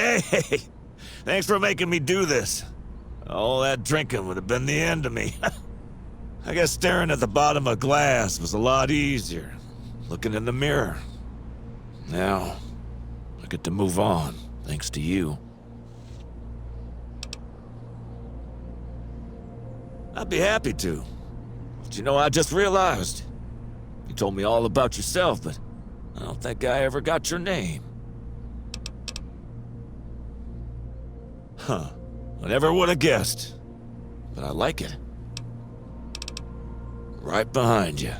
Hey, thanks for making me do this. All that drinking would have been the end of me. I guess staring at the bottom of glass was a lot easier. Looking in the mirror. Now, I get to move on, thanks to you. I'd be happy to. But you know, I just realized. You told me all about yourself, but I don't think I ever got your name. Huh. I never would have guessed. But I like it. Right behind you.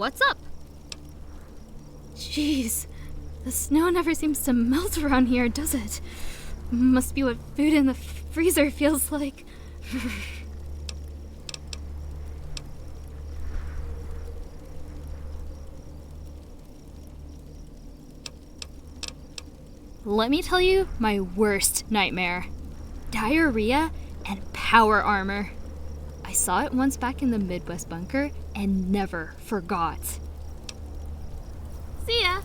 what's up? Jeez, the snow never seems to melt around here, does it? Must be what food in the freezer feels like. Let me tell you my worst nightmare. Diarrhea and power armor. I saw it once back in the Midwest bunker and never forgot. See ya!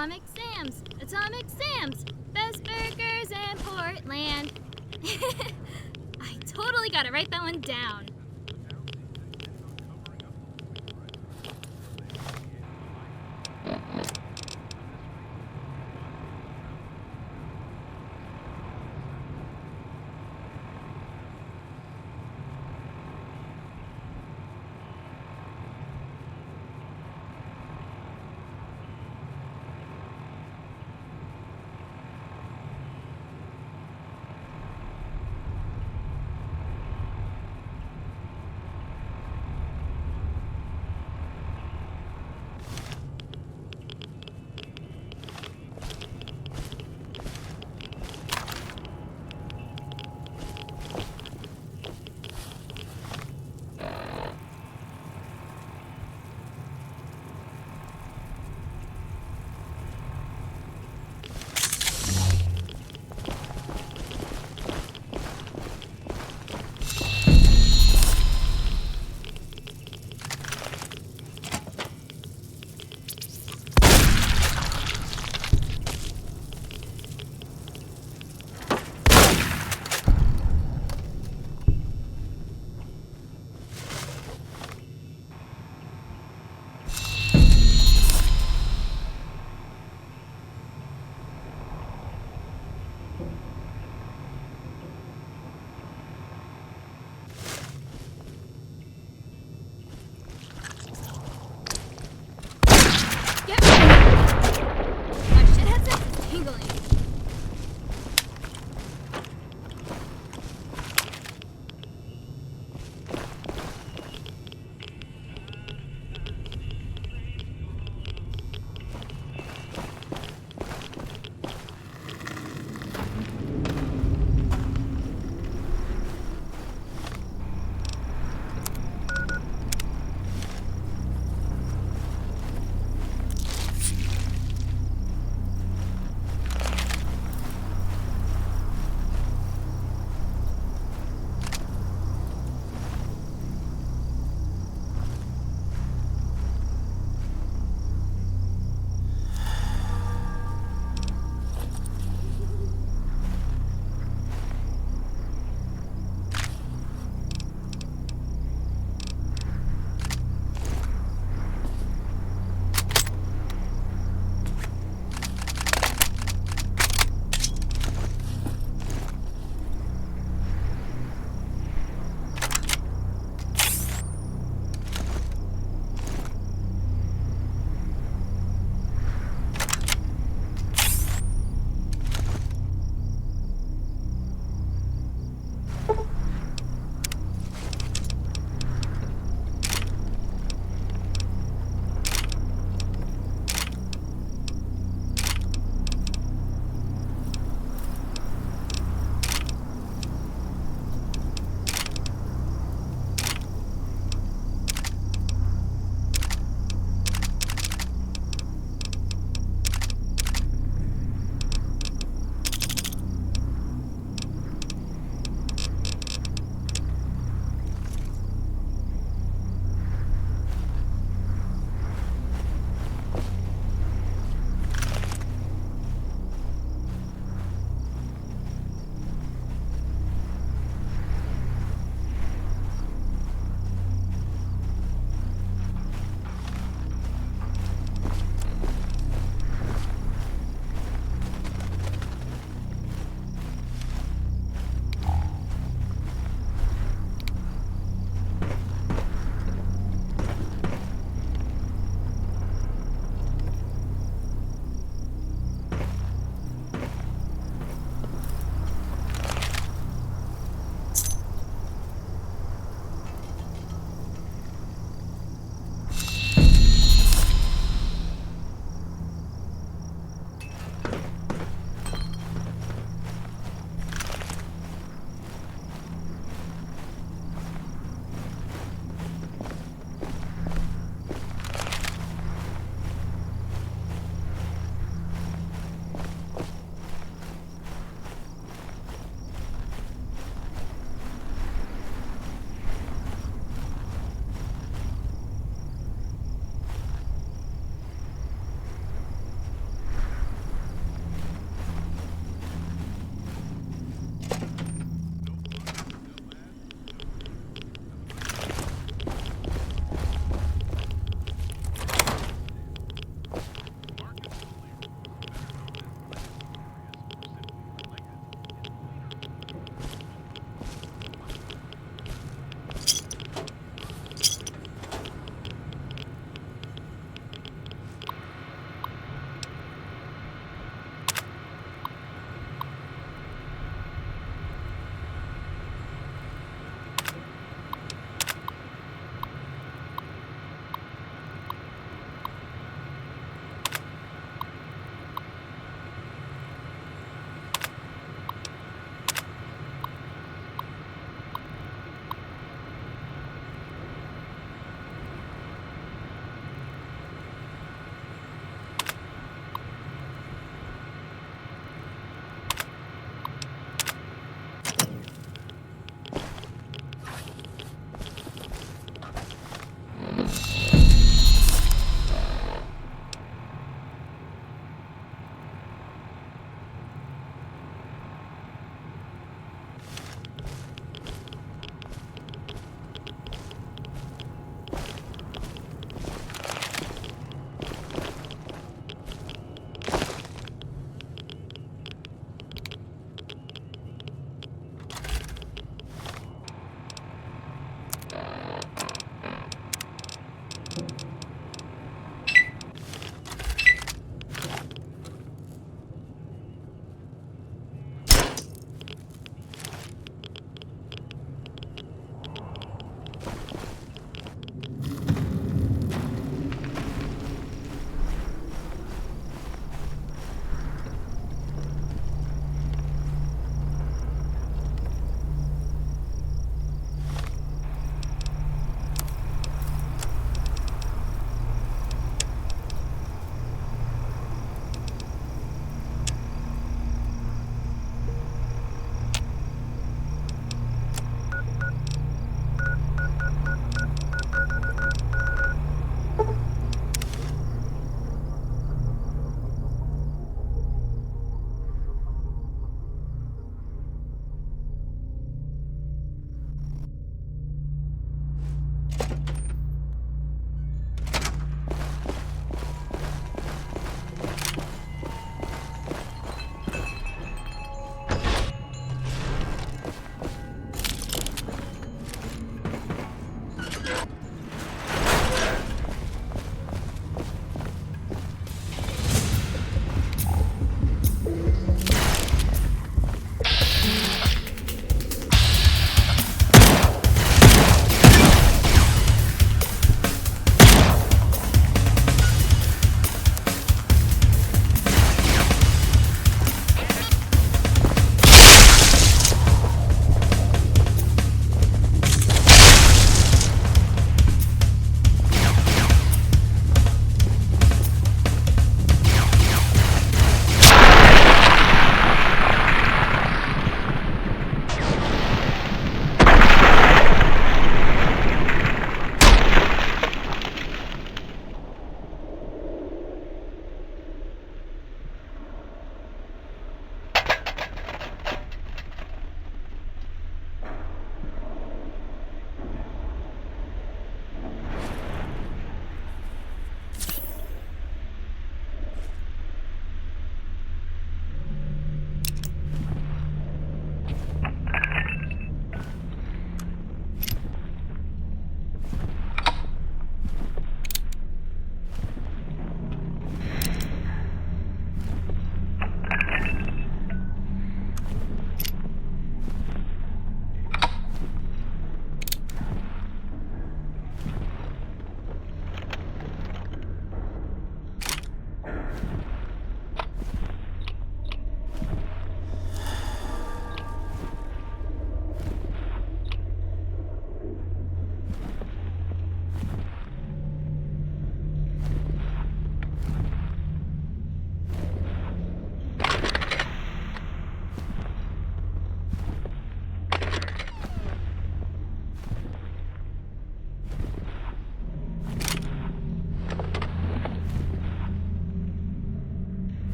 Atomic Sam's! Atomic Sam's! Best burgers in Portland! I totally gotta write that one down.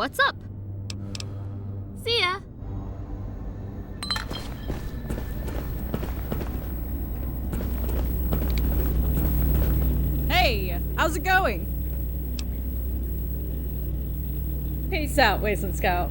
what's up? See ya. Hey, how's it going? Peace out, Wasteland Scout.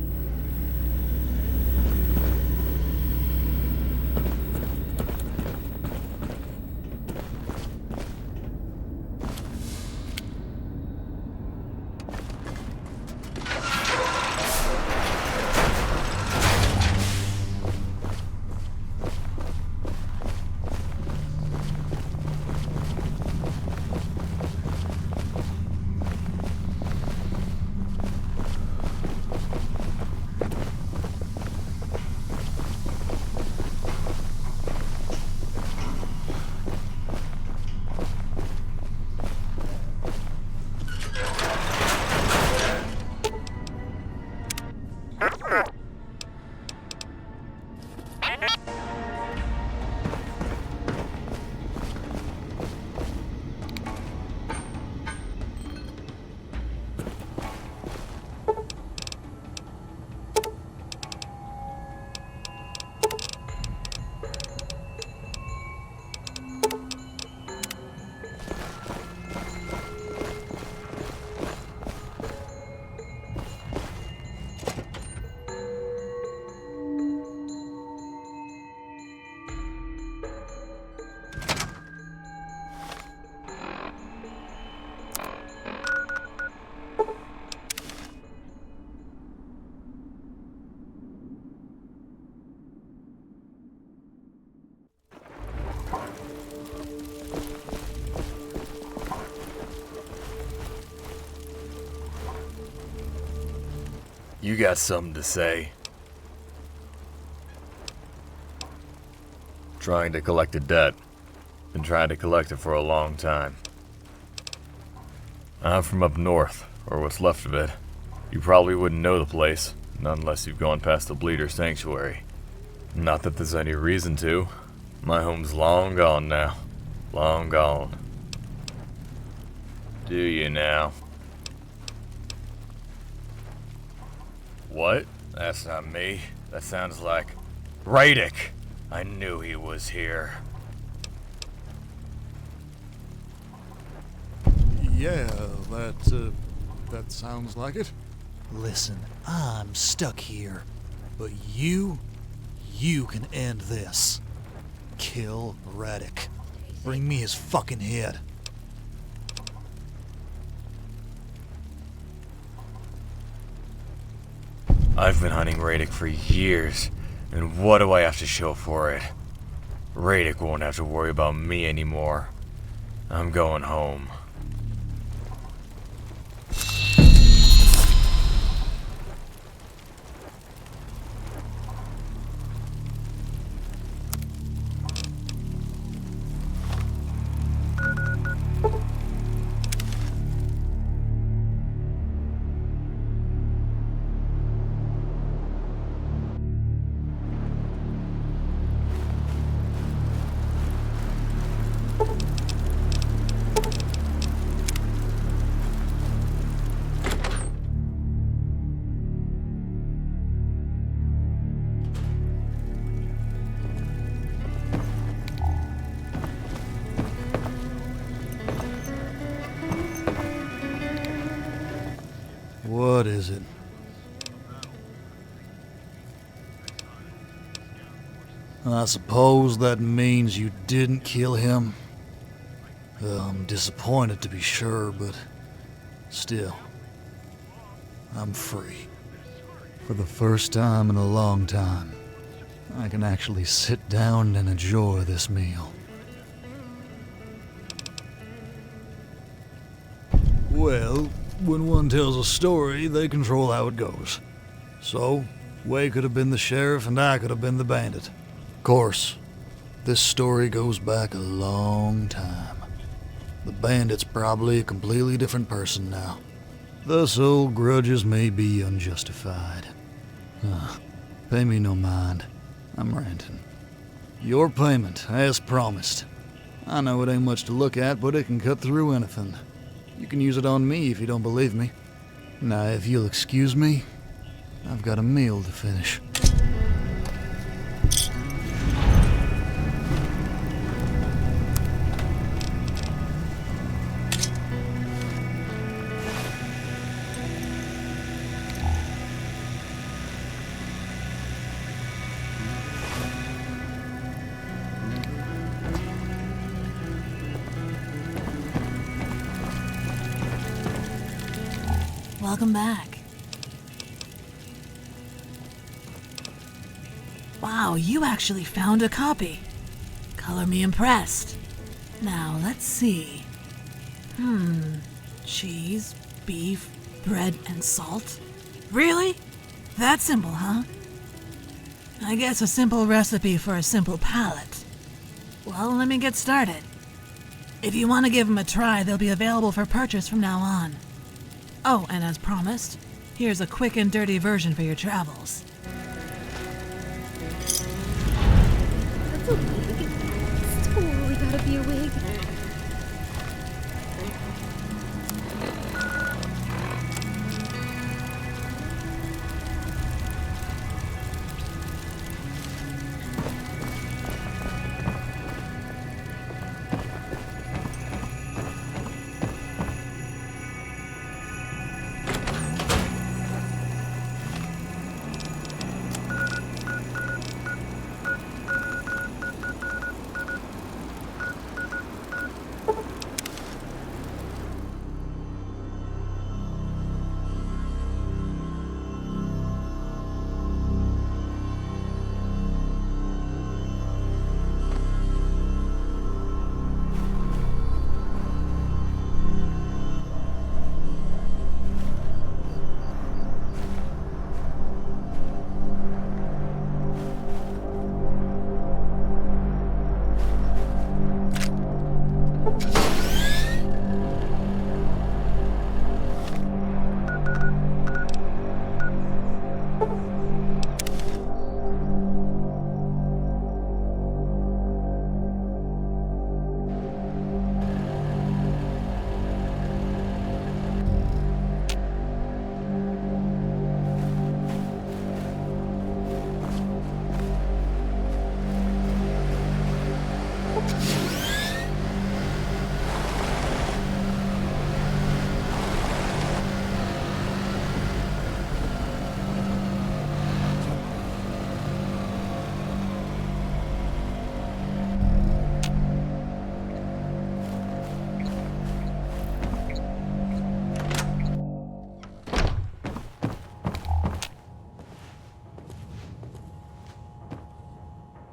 You got something to say? Trying to collect a debt. Been trying to collect it for a long time. I'm from up north, or what's left of it. You probably wouldn't know the place, not unless you've gone past the Bleeder Sanctuary. Not that there's any reason to. My home's long gone now. Long gone. Do you now? What? That's not me. That sounds like... Radic! I knew he was here. Yeah, that sounds like it. Listen, I'm stuck here, but you can end this. Kill Radic. Bring me his fucking head. I've been hunting Radic for years, and what do I have to show for it? Radic won't have to worry about me anymore. I'm going home. What is it? I suppose that means you didn't kill him? I'm disappointed to be sure, but still, I'm free. For the first time in a long time, I can actually sit down and enjoy this meal. Well, when one tells a story, they control how it goes. So, Way could have been the sheriff and I could have been the bandit. Of course, this story goes back a long time. The bandit's probably a completely different person now. Thus, old grudges may be unjustified. Pay me no mind. I'm ranting. Your payment, as promised. I know it ain't much to look at, but it can cut through anything. You can use it on me if you don't believe me. Now, if you'll excuse me, I've got a meal to finish. Welcome back. Wow, you actually found a copy. Color me impressed. Now, let's see. Cheese, beef, bread, and salt? Really? That simple, huh? I guess a simple recipe for a simple palate. Well, let me get started. If you want to give them a try, they'll be available for purchase from now on. Oh, and as promised, here's a quick and dirty version for your travels. That's a wig. It's totally gotta be a wig.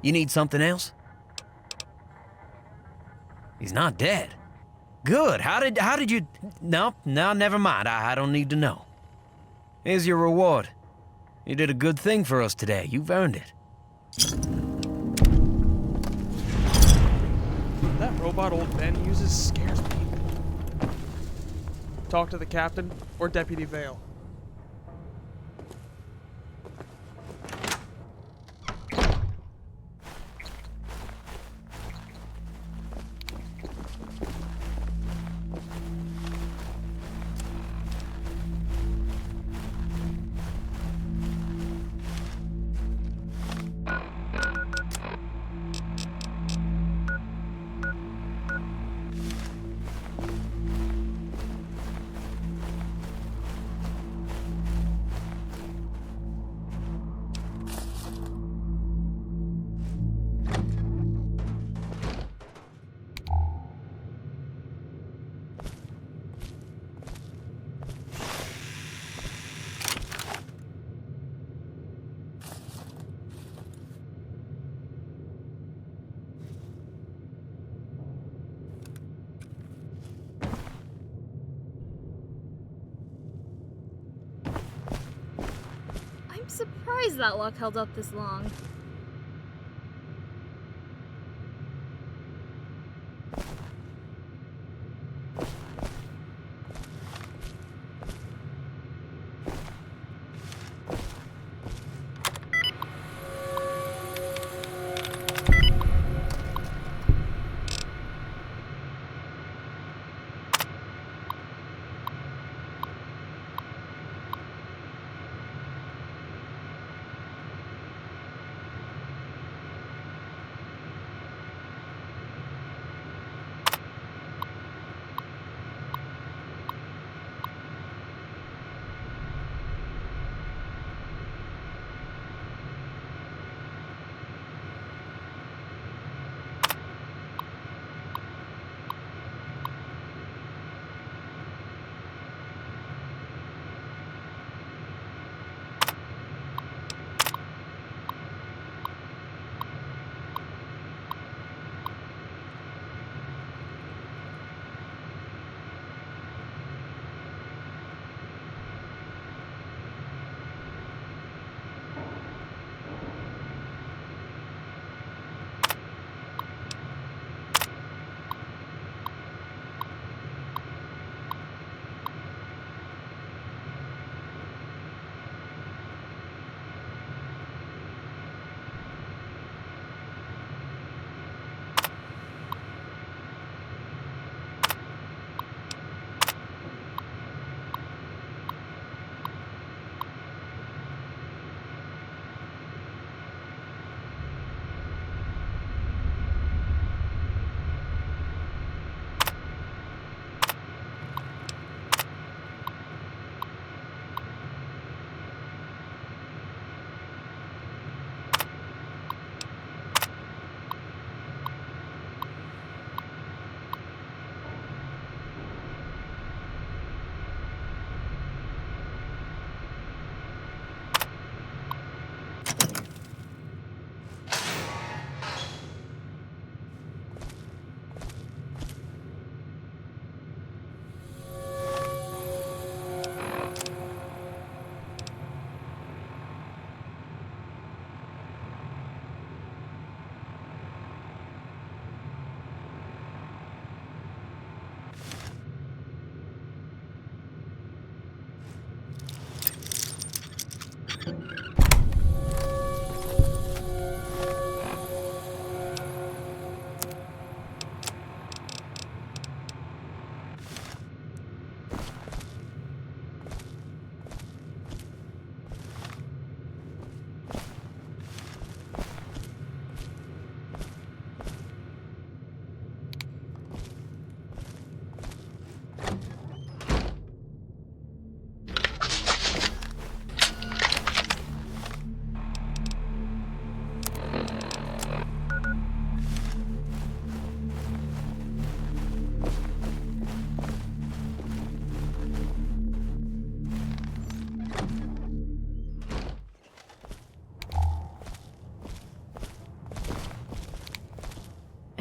You need something else? He's not dead. Good. How did you... No, never mind. I don't need to know. Here's your reward. You did a good thing for us today. You've earned it. That robot old Ben uses scares me. Talk to the captain or Deputy Vale. I'm surprised that lock held up this long.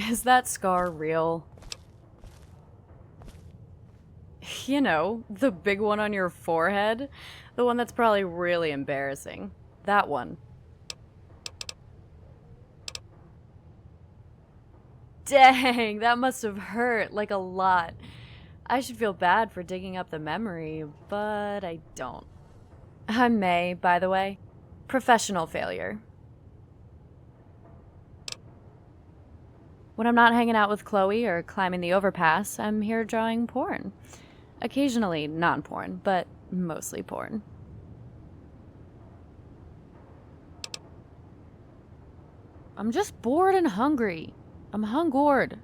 Is that scar real? You know, the big one on your forehead? The one that's probably really embarrassing. That one. Dang, that must have hurt, like a lot. I should feel bad for digging up the memory, but I don't. I'm May, by the way. Professional failure. When I'm not hanging out with Chloe or climbing the overpass, I'm here drawing porn. Occasionally non-porn, but mostly porn. I'm just bored and hungry. I'm hungored.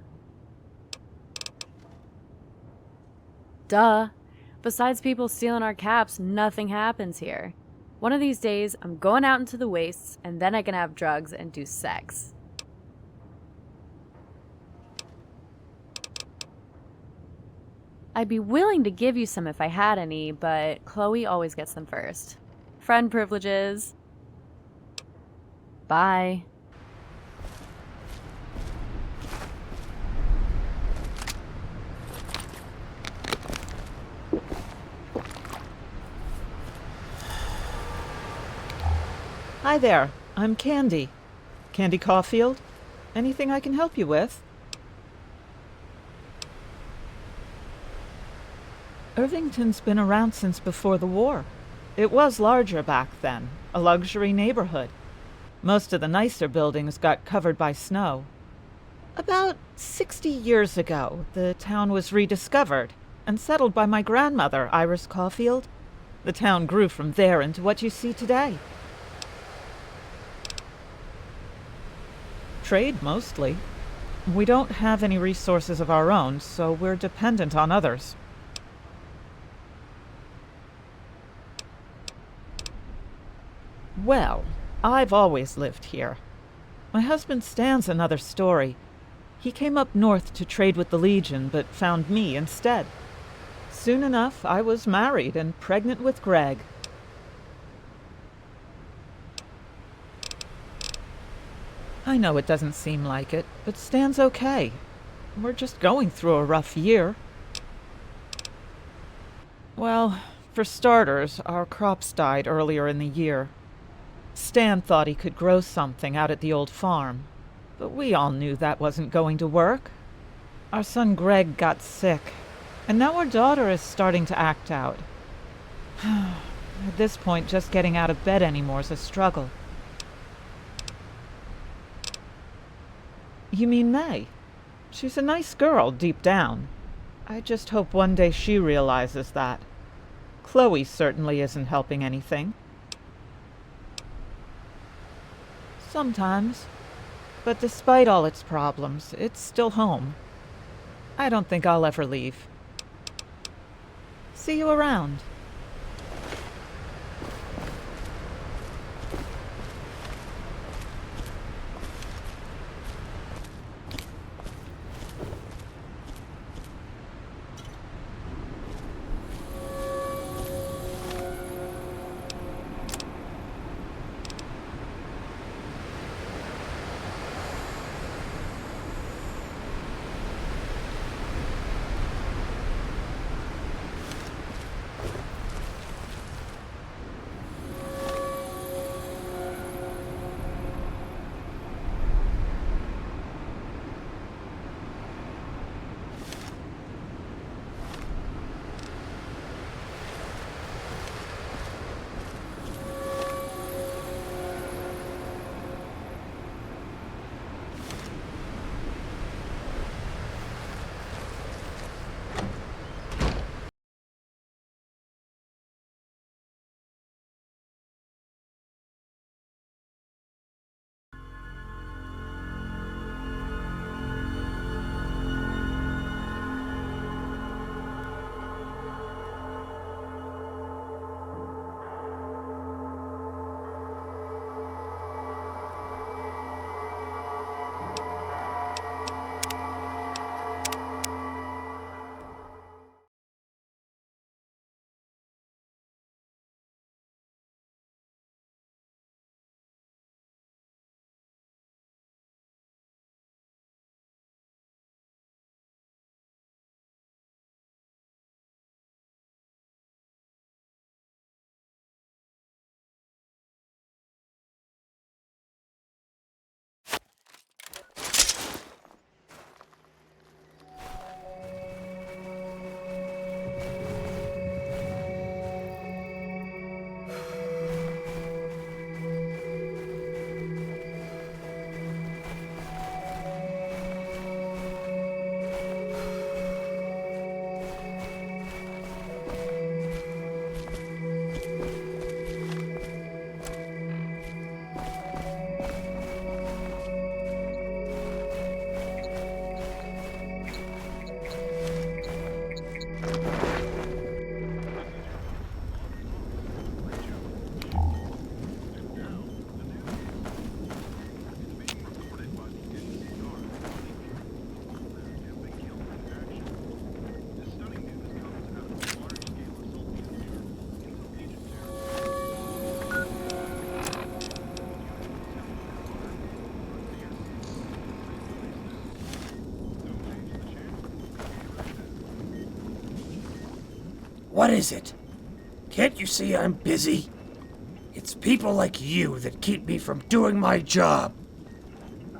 Duh. Besides people stealing our caps, nothing happens here. One of these days, I'm going out into the wastes, and then I can have drugs and do sex. I'd be willing to give you some if I had any, but Chloe always gets them first. Friend privileges. Bye. Hi there, I'm Candy. Candy Caulfield. Anything I can help you with? Irvington's been around since before the war. It was larger back then, a luxury neighborhood. Most of the nicer buildings got covered by snow. About 60 years ago, the town was rediscovered and settled by my grandmother, Iris Caulfield. The town grew from there into what you see today. Trade, mostly. We don't have any resources of our own, so we're dependent on others. Well, I've always lived here. My husband Stan's another story. He came up north to trade with the Legion, but found me instead. Soon enough, I was married and pregnant with Greg. I know it doesn't seem like it, but Stan's okay. We're just going through a rough year. Well, for starters, our crops died earlier in the year. Stan thought he could grow something out at the old farm, but we all knew that wasn't going to work. Our son Greg got sick, and now our daughter is starting to act out. At this point, just getting out of bed anymore is a struggle. You mean May? She's a nice girl deep down. I just hope one day she realizes that. Chloe certainly isn't helping anything. Sometimes. But despite all its problems, it's still home. I don't think I'll ever leave. See you around. What is it? Can't you see I'm busy? It's people like you that keep me from doing my job.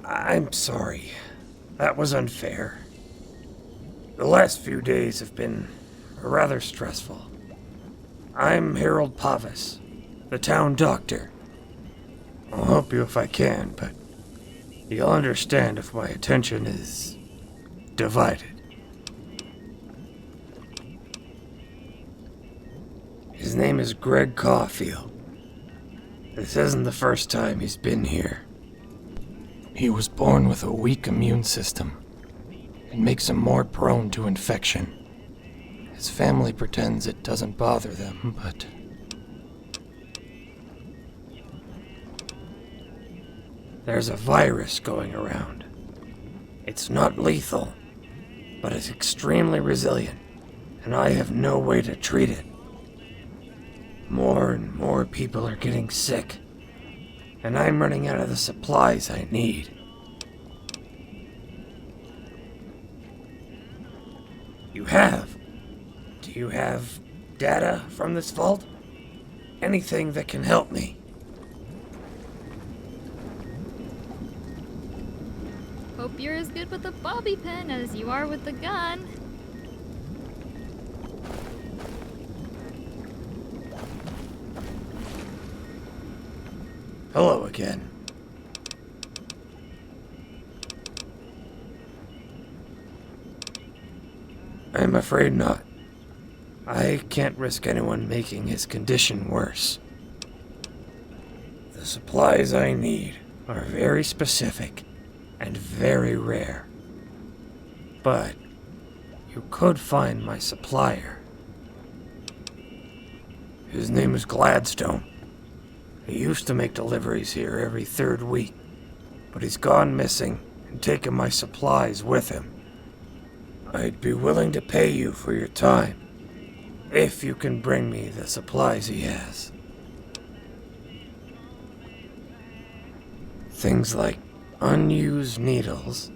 I'm sorry. That was unfair. The last few days have been rather stressful. I'm Harold Pavis, the town doctor. I'll help you if I can, but you'll understand if my attention is divided. His name is Greg Caulfield. This isn't the first time he's been here. He was born with a weak immune system. It makes him more prone to infection. His family pretends it doesn't bother them, but... There's a virus going around. It's not lethal, but it's extremely resilient, and I have no way to treat it. More and more people are getting sick, and I'm running out of the supplies I need. You have? Do you have data from this vault? Anything that can help me? Hope you're as good with the bobby pin as you are with the gun. Hello again. I'm afraid not. I can't risk anyone making his condition worse. The supplies I need are very specific and very rare. But you could find my supplier. His name is Gladstone. He used to make deliveries here every third week, but he's gone missing and taken my supplies with him. I'd be willing to pay you for your time, if you can bring me the supplies he has. Things like unused needles,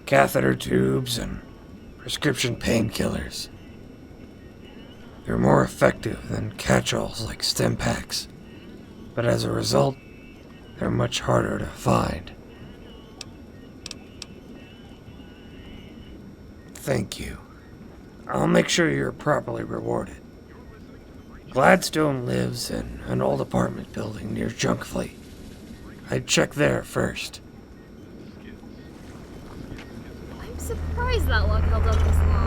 catheter tubes, and prescription painkillers. They're more effective than catch-alls like stim packs, but as a result, they're much harder to find. Thank you. I'll make sure you're properly rewarded. Gladstone lives in an old apartment building near Junk Fleet. I'd check there first. I'm surprised that luck held up this long.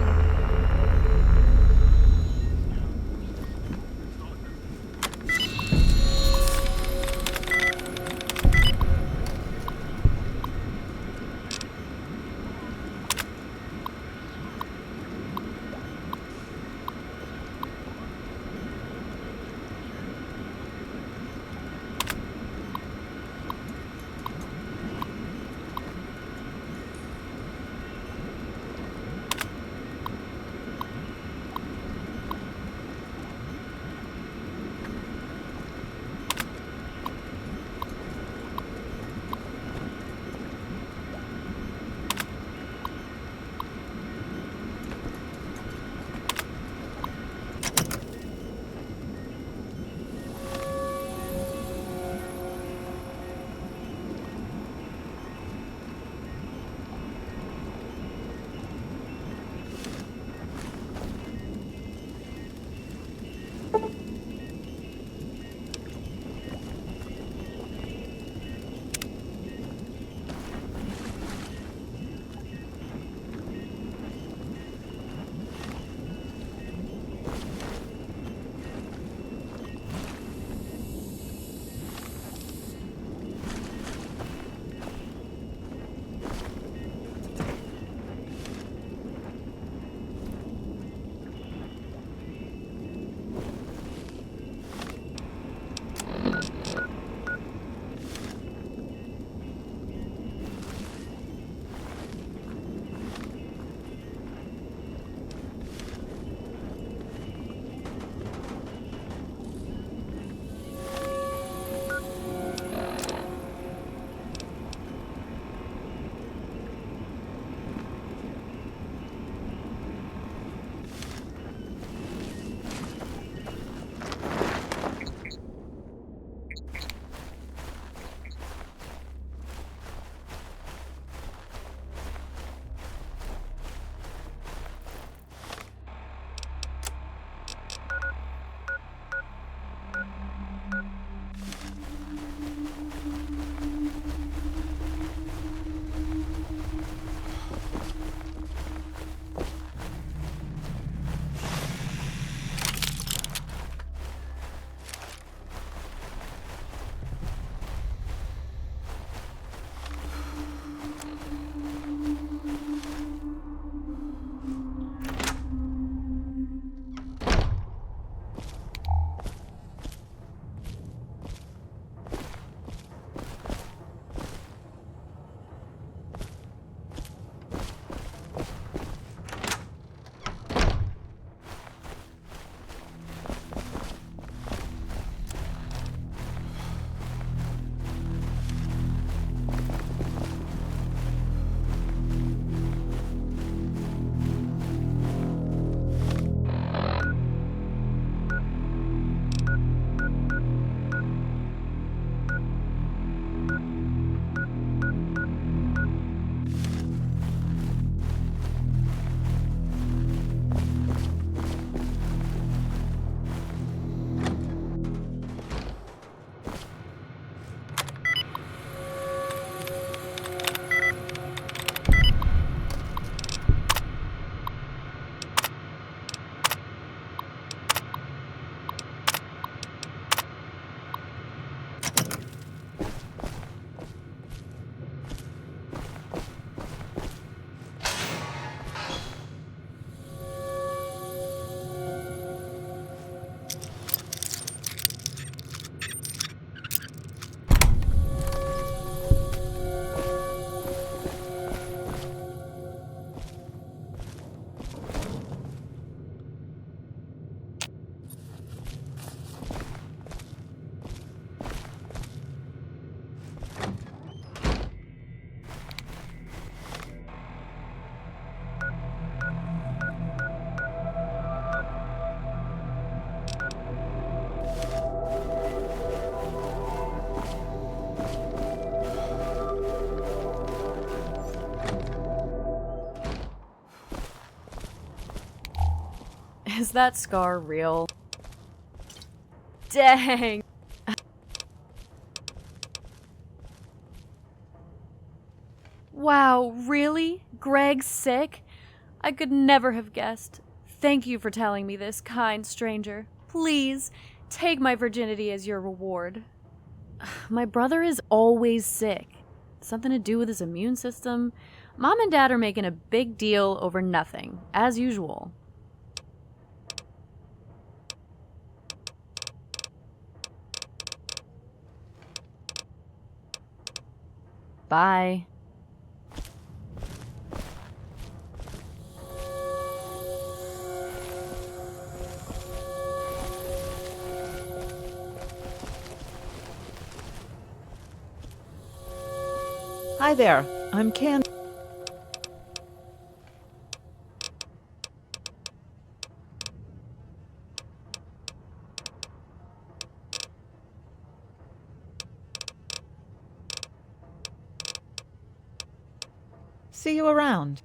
Is that scar real? Dang. Wow, really? Greg's sick? I could never have guessed. Thank you for telling me this, kind stranger. Please, take my virginity as your reward. My brother is always sick. Something to do with his immune system. Mom and Dad are making a big deal over nothing, as usual. Bye. Hi there. I'm Candy. See you around.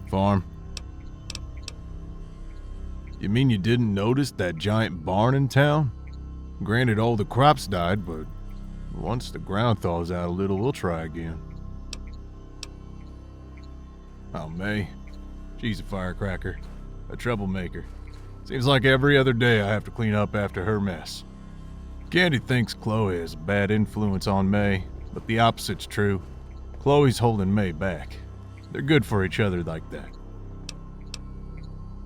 Farm. You mean you didn't notice that giant barn in town? Granted, all the crops died, but once the ground thaws out a little, we'll try again. Oh, May. She's a firecracker. A troublemaker. Seems like every other day I have to clean up after her mess. Candy thinks Chloe has a bad influence on May, but the opposite's true. Chloe's holding May back. They're good for each other like that.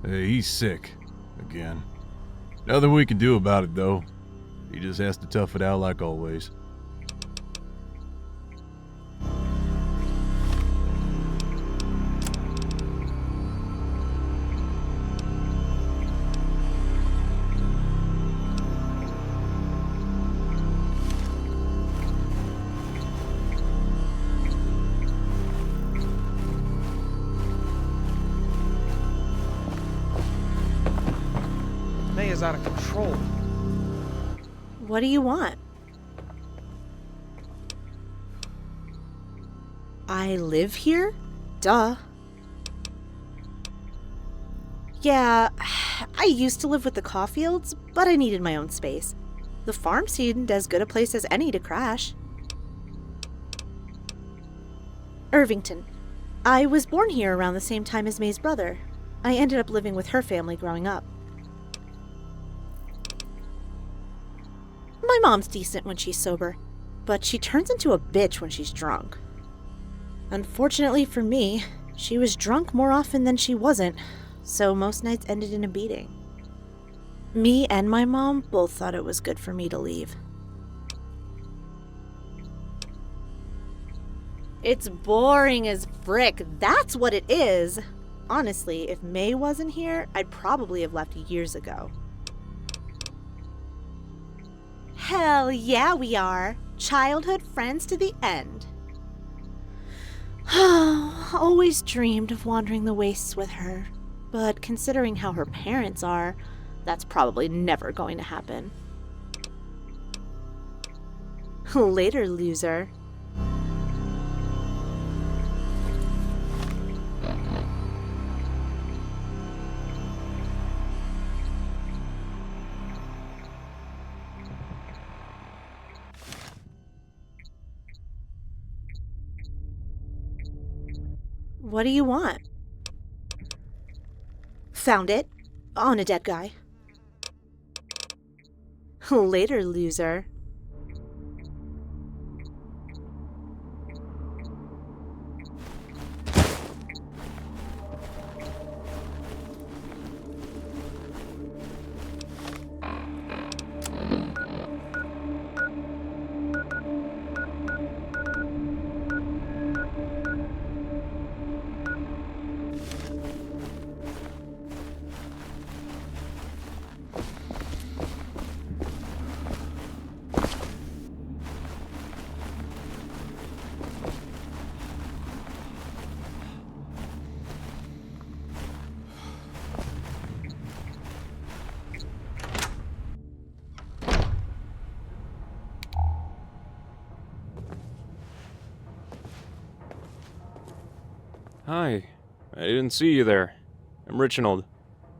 Hey, he's sick. Again. Nothing we can do about it, though. He just has to tough it out like always. May is out of control. What do you want? I live here? Duh. Yeah, I used to live with the Caulfields, but I needed my own space. The farm seemed as good a place as any to crash. Irvington. I was born here around the same time as May's brother. I ended up living with her family growing up. My mom's decent when she's sober, but she turns into a bitch when she's drunk. Unfortunately for me, she was drunk more often than she wasn't, so most nights ended in a beating. Me and my mom both thought it was good for me to leave. It's boring as frick, that's what it is! Honestly, if May wasn't here, I'd probably have left years ago. Hell yeah, we are. Childhood friends to the end. Always dreamed of wandering the wastes with her, but considering how her parents are, that's probably never going to happen. Later, loser. What do you want? Found it. On a dead guy. Later, loser. Hi. I didn't see you there. I'm Richinold.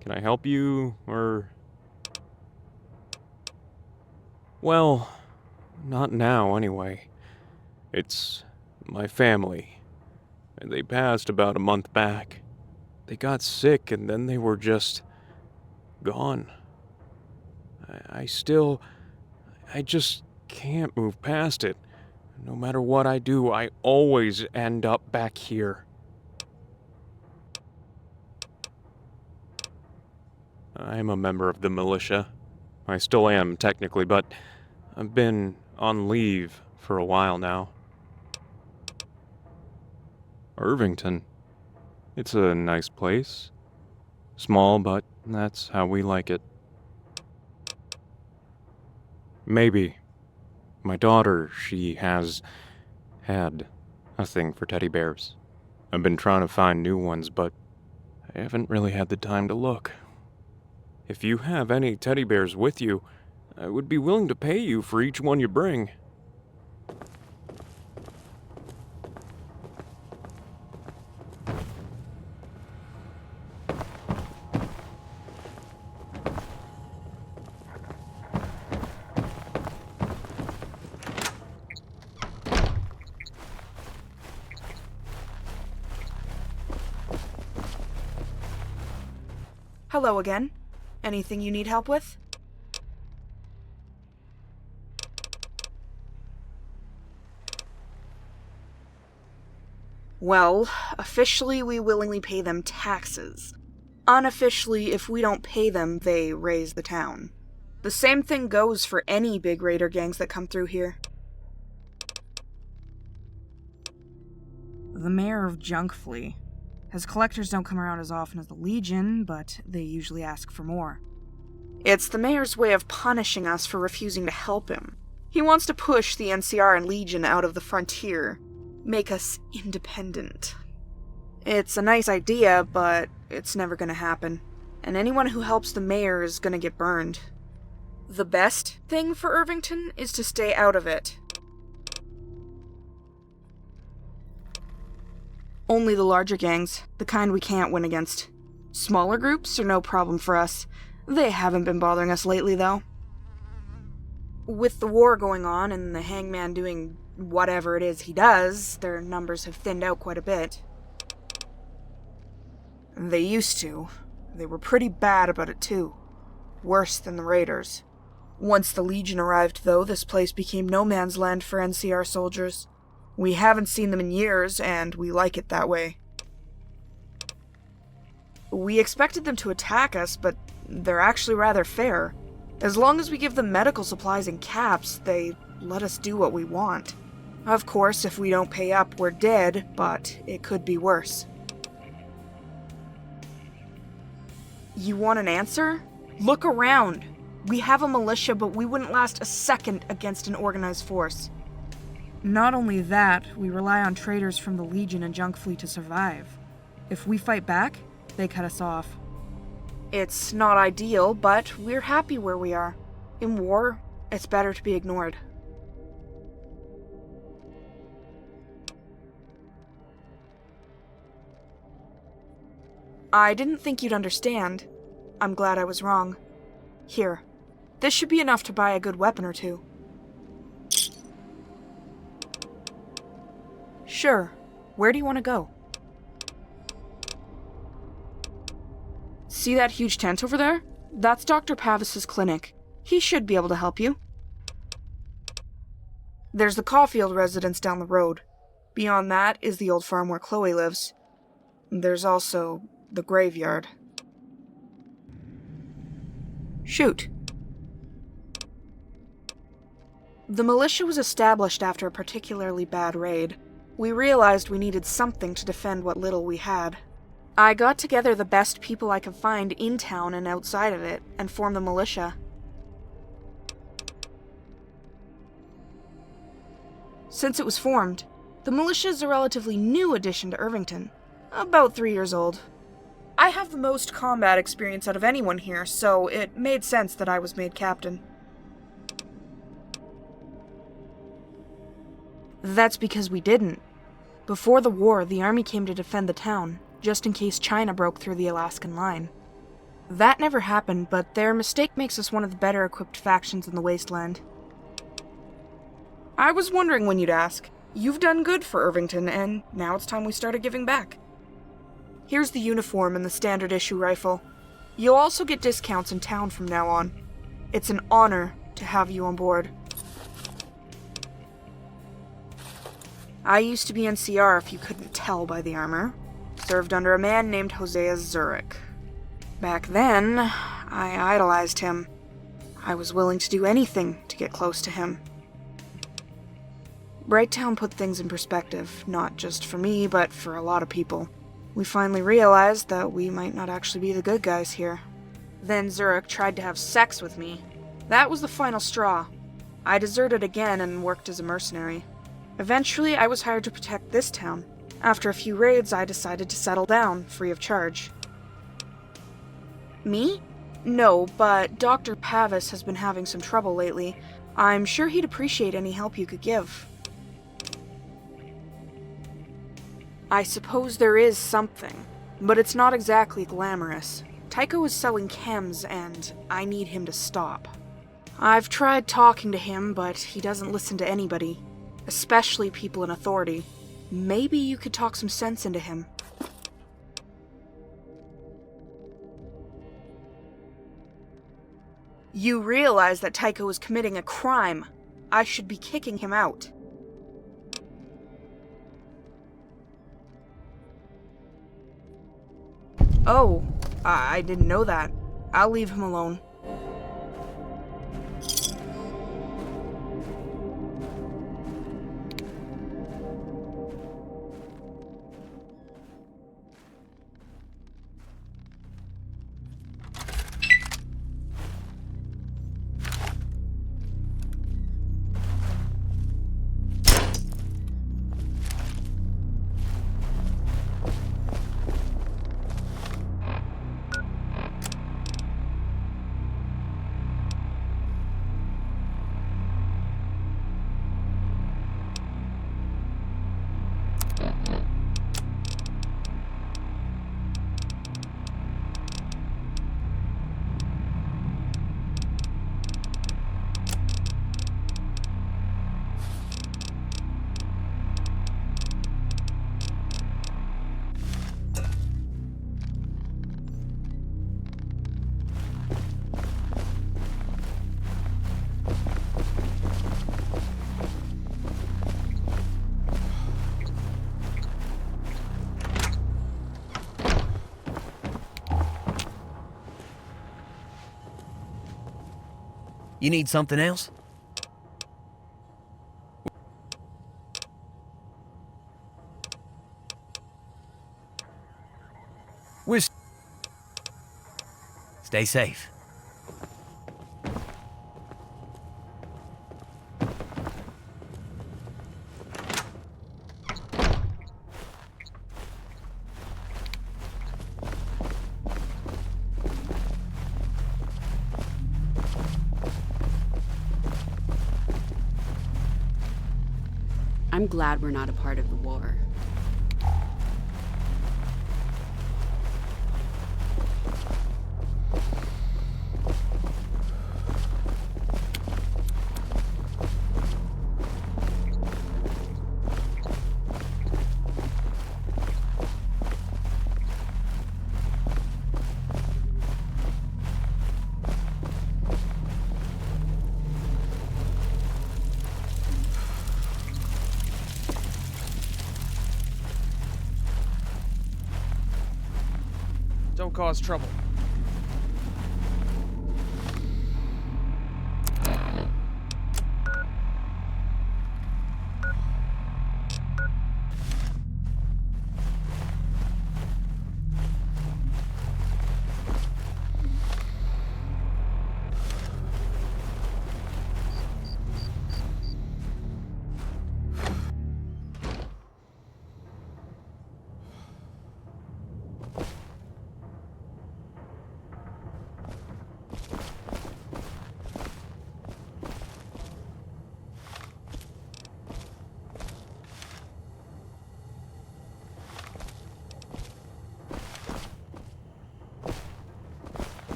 Can I help you, or... Well, not now, anyway. It's my family. And they passed about a month back. They got sick, and then they were just... gone. I just can't move past it. No matter what I do, I always end up back here. I'm a member of the militia. I still am, technically, but I've been on leave for a while now. Irvington. It's a nice place. Small, but that's how we like it. Maybe. My daughter, she has had a thing for teddy bears. I've been trying to find new ones, but I haven't really had the time to look. If you have any teddy bears with you, I would be willing to pay you for each one you bring. Hello again. Anything you need help with? Well, officially we willingly pay them taxes. Unofficially, if we don't pay them, they raise the town. The same thing goes for any big raider gangs that come through here. The mayor of Junkfleet. His collectors don't come around as often as the Legion, but they usually ask for more. It's the mayor's way of punishing us for refusing to help him. He wants to push the NCR and Legion out of the frontier, make us independent. It's a nice idea, but it's never gonna happen. And anyone who helps the mayor is gonna get burned. The best thing for Irvington is to stay out of it. Only the larger gangs, the kind we can't win against. Smaller groups are no problem for us. They haven't been bothering us lately, though. With the war going on and the hangman doing whatever it is he does, their numbers have thinned out quite a bit. They used to. They were pretty bad about it, too. Worse than the raiders. Once the Legion arrived, though, this place became no man's land for NCR soldiers. We haven't seen them in years, and we like it that way. We expected them to attack us, but they're actually rather fair. As long as we give them medical supplies and caps, they let us do what we want. Of course, if we don't pay up, we're dead, but it could be worse. You want an answer? Look around. We have a militia, but we wouldn't last a second against an organized force. Not only that, we rely on traders from the Legion and Junkfleet to survive. If we fight back, they cut us off. It's not ideal, but we're happy where we are. In war, it's better to be ignored. I didn't think you'd understand. I'm glad I was wrong. Here, this should be enough to buy a good weapon or two. Sure. Where do you want to go? See that huge tent over there? That's Dr. Pavis's clinic. He should be able to help you. There's the Caulfield residence down the road. Beyond that is the old farm where Chloe lives. There's also the graveyard. Shoot. The militia was established after a particularly bad raid. We realized we needed something to defend what little we had. I got together the best people I could find in town and outside of it, and formed the militia. Since it was formed, the militia is a relatively new addition to Irvington, about 3 years old. I have the most combat experience out of anyone here, so it made sense that I was made captain. That's because we didn't. Before the war, the army came to defend the town, just in case China broke through the Alaskan line. That never happened, but their mistake makes us one of the better equipped factions in the wasteland. I was wondering when you'd ask. You've done good for Irvington, and now it's time we started giving back. Here's the uniform and the standard issue rifle. You'll also get discounts in town from now on. It's an honor to have you on board. I used to be NCR, if you couldn't tell by the armor. Served under a man named Hosea Zurich. Back then, I idolized him. I was willing to do anything to get close to him. Brighttown put things in perspective, not just for me, but for a lot of people. We finally realized that we might not actually be the good guys here. Then Zurich tried to have sex with me. That was the final straw. I deserted again and worked as a mercenary. Eventually, I was hired to protect this town. After a few raids, I decided to settle down, free of charge. Me? No, but Dr. Pavis has been having some trouble lately. I'm sure he'd appreciate any help you could give. I suppose there is something, but it's not exactly glamorous. Tycho is selling chems, and I need him to stop. I've tried talking to him, but he doesn't listen to anybody, especially people in authority. Maybe you could talk some sense into him. You realize that Tycho is committing a crime. I should be kicking him out. Oh, I didn't know that. I'll leave him alone. You need something else? Stay safe. I'm glad we're not a part of the war. Don't cause trouble.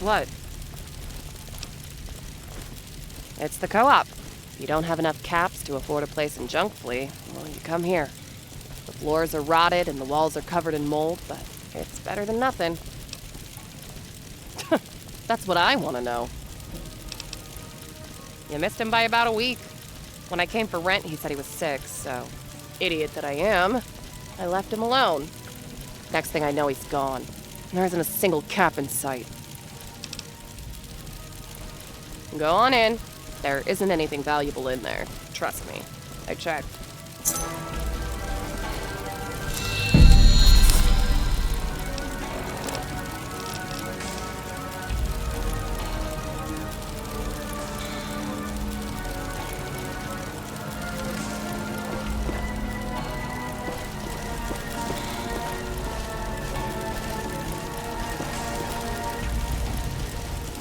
What? It's the co-op. If you don't have enough caps to afford a place in Junk Flea, well, you come here. The floors are rotted and the walls are covered in mold, but it's better than nothing. That's what I want to know. You missed him by about a week. When I came for rent, he said he was sick, so, idiot that I am, I left him alone. Next thing I know, he's gone. There isn't a single cap in sight. Go on in. There isn't anything valuable in there. Trust me. I checked.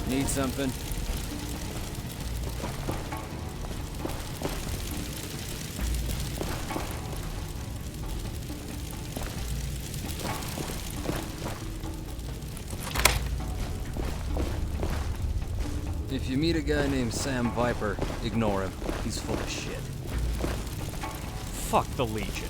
Need something? If you meet a guy named Sam Viper, ignore him. He's full of shit. Fuck the Legion.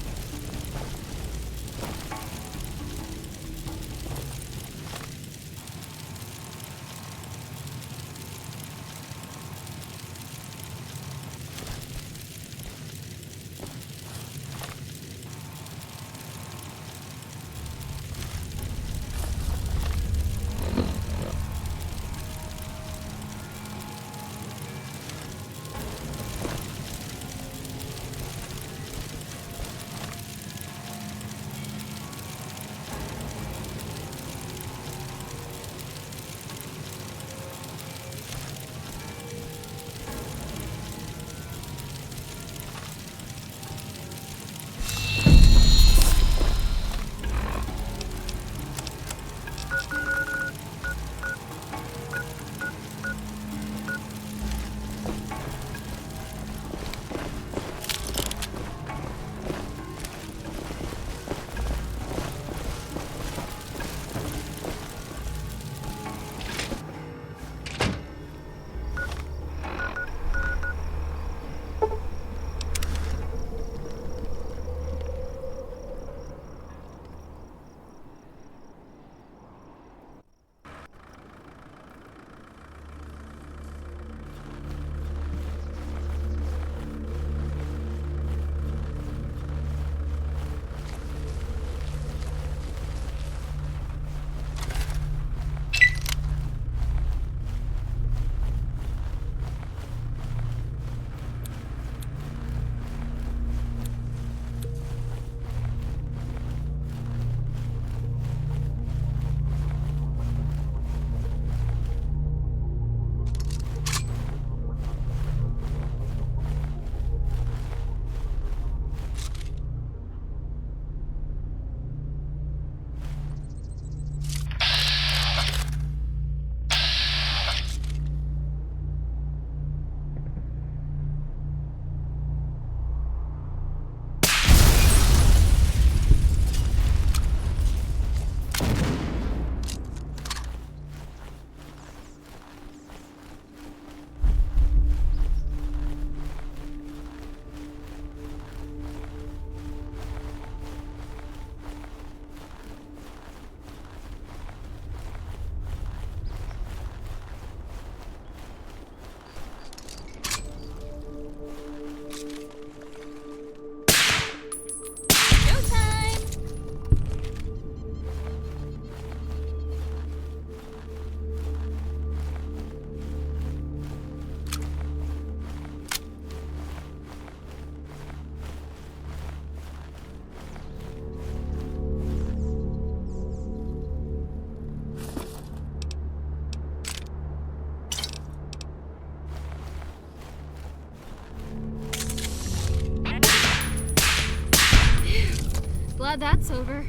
Glad that's over.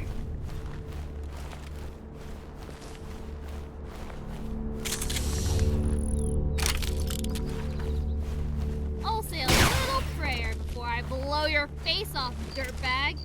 I'll say a little prayer before I blow your face off, dirtbag.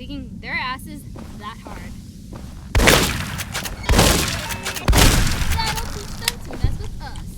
kicking their asses that hard. That'll teach them to mess with us.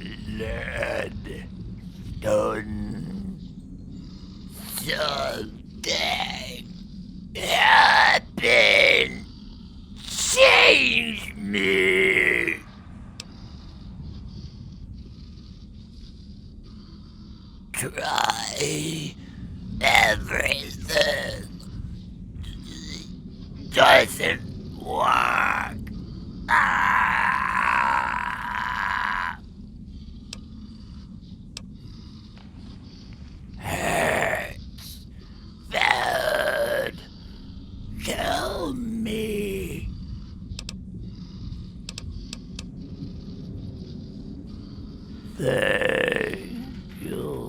blood done something happen. Change me. Try everything. Doesn't work. Ah! Hurts bad. Kill me. Thank you.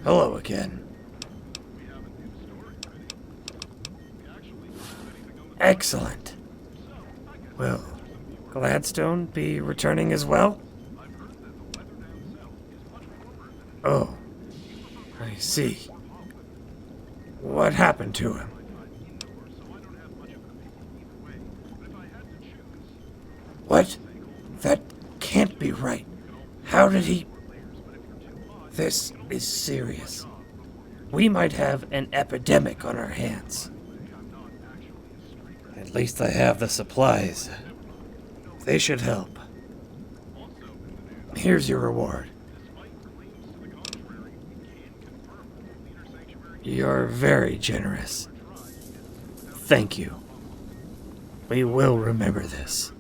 Hello again. Excellent. Will Gladstone be returning as well? Oh, I see. What happened to him? What? That can't be right. How did he... This is serious. We might have an epidemic on our hands. At least I have the supplies. They should help. Here's your reward. You're very generous. Thank you. We will remember this.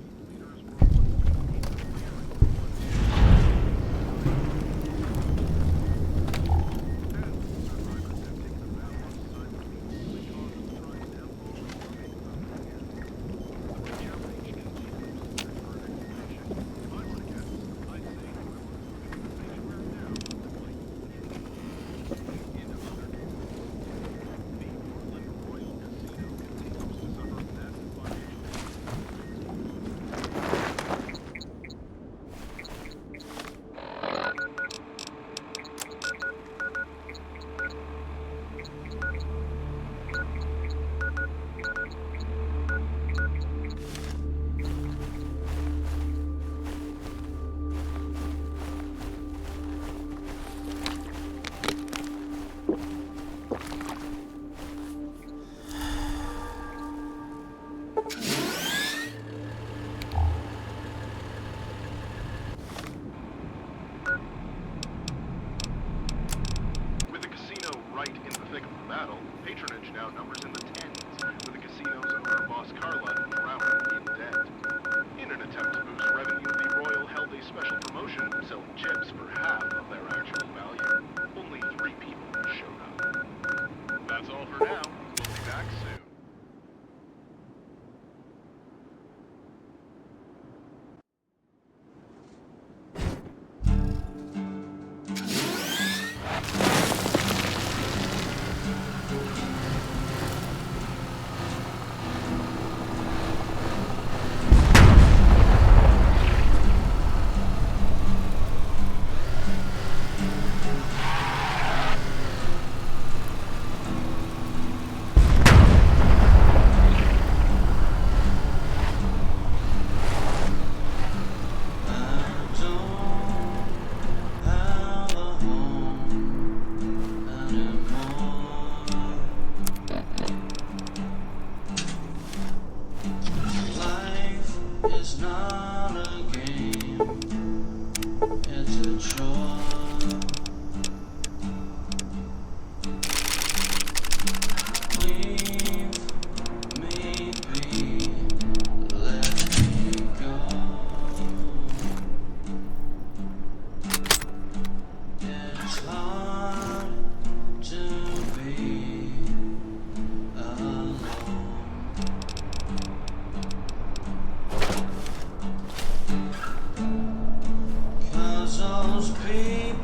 Those people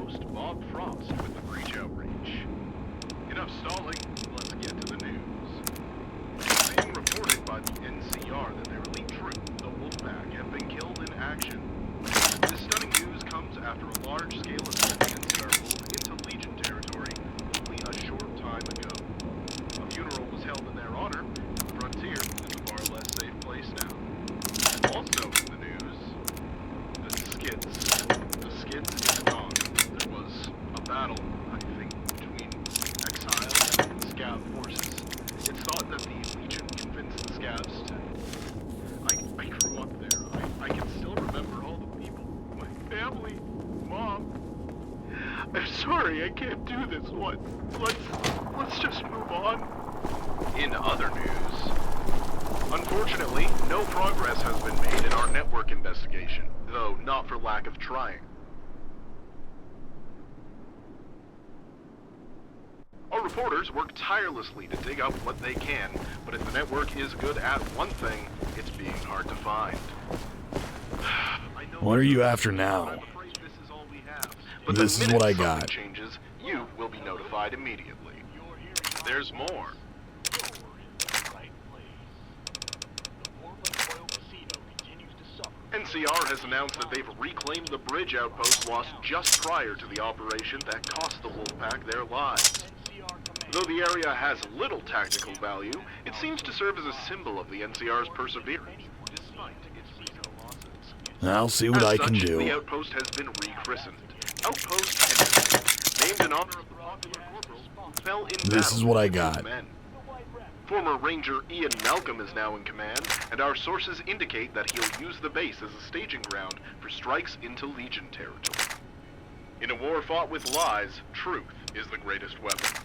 host, Bob Frost, with the Breach Outreach. Enough stalling, let's get to the news. It's being reported by the NCR that their elite troop, the Wolfpack, have been killed in action. This stunning news comes after a large-scale assault the NCR pulled into Legion territory only a short time ago. A funeral was held in their honor, and the frontier is a far less safe place now. Also in the news, the Skids is gone. There was a battle, I think, between Exile and Scav forces. It's thought that the Legion convinced the Scavs to... I grew up there. I can still remember all the people. My family. Mom. I'm sorry, I can't do this. What? Let's just move on. In other news, unfortunately, no progress has been made in our network investigation, though not for lack of trying. Our reporters work tirelessly to dig up what they can, but if the network is good at one thing, it's being hard to find. What are you after now? But This is what I got. Changes, you will be notified immediately. There's more. NCR has announced that they've reclaimed the bridge outpost lost just prior to the operation that cost the Wolfpack their lives. Though the area has little tactical value, it seems to serve as a symbol of the NCR's perseverance, despite its recent losses. I'll see what I can do. The outpost has been rechristened. Outpost Henry, named in honor of the popular corporal who fell in This is what I got. men. Former Ranger Ian Malcolm is now in command, and our sources indicate that he'll use the base as a staging ground for strikes into Legion territory. In a war fought with lies, truth is the greatest weapon.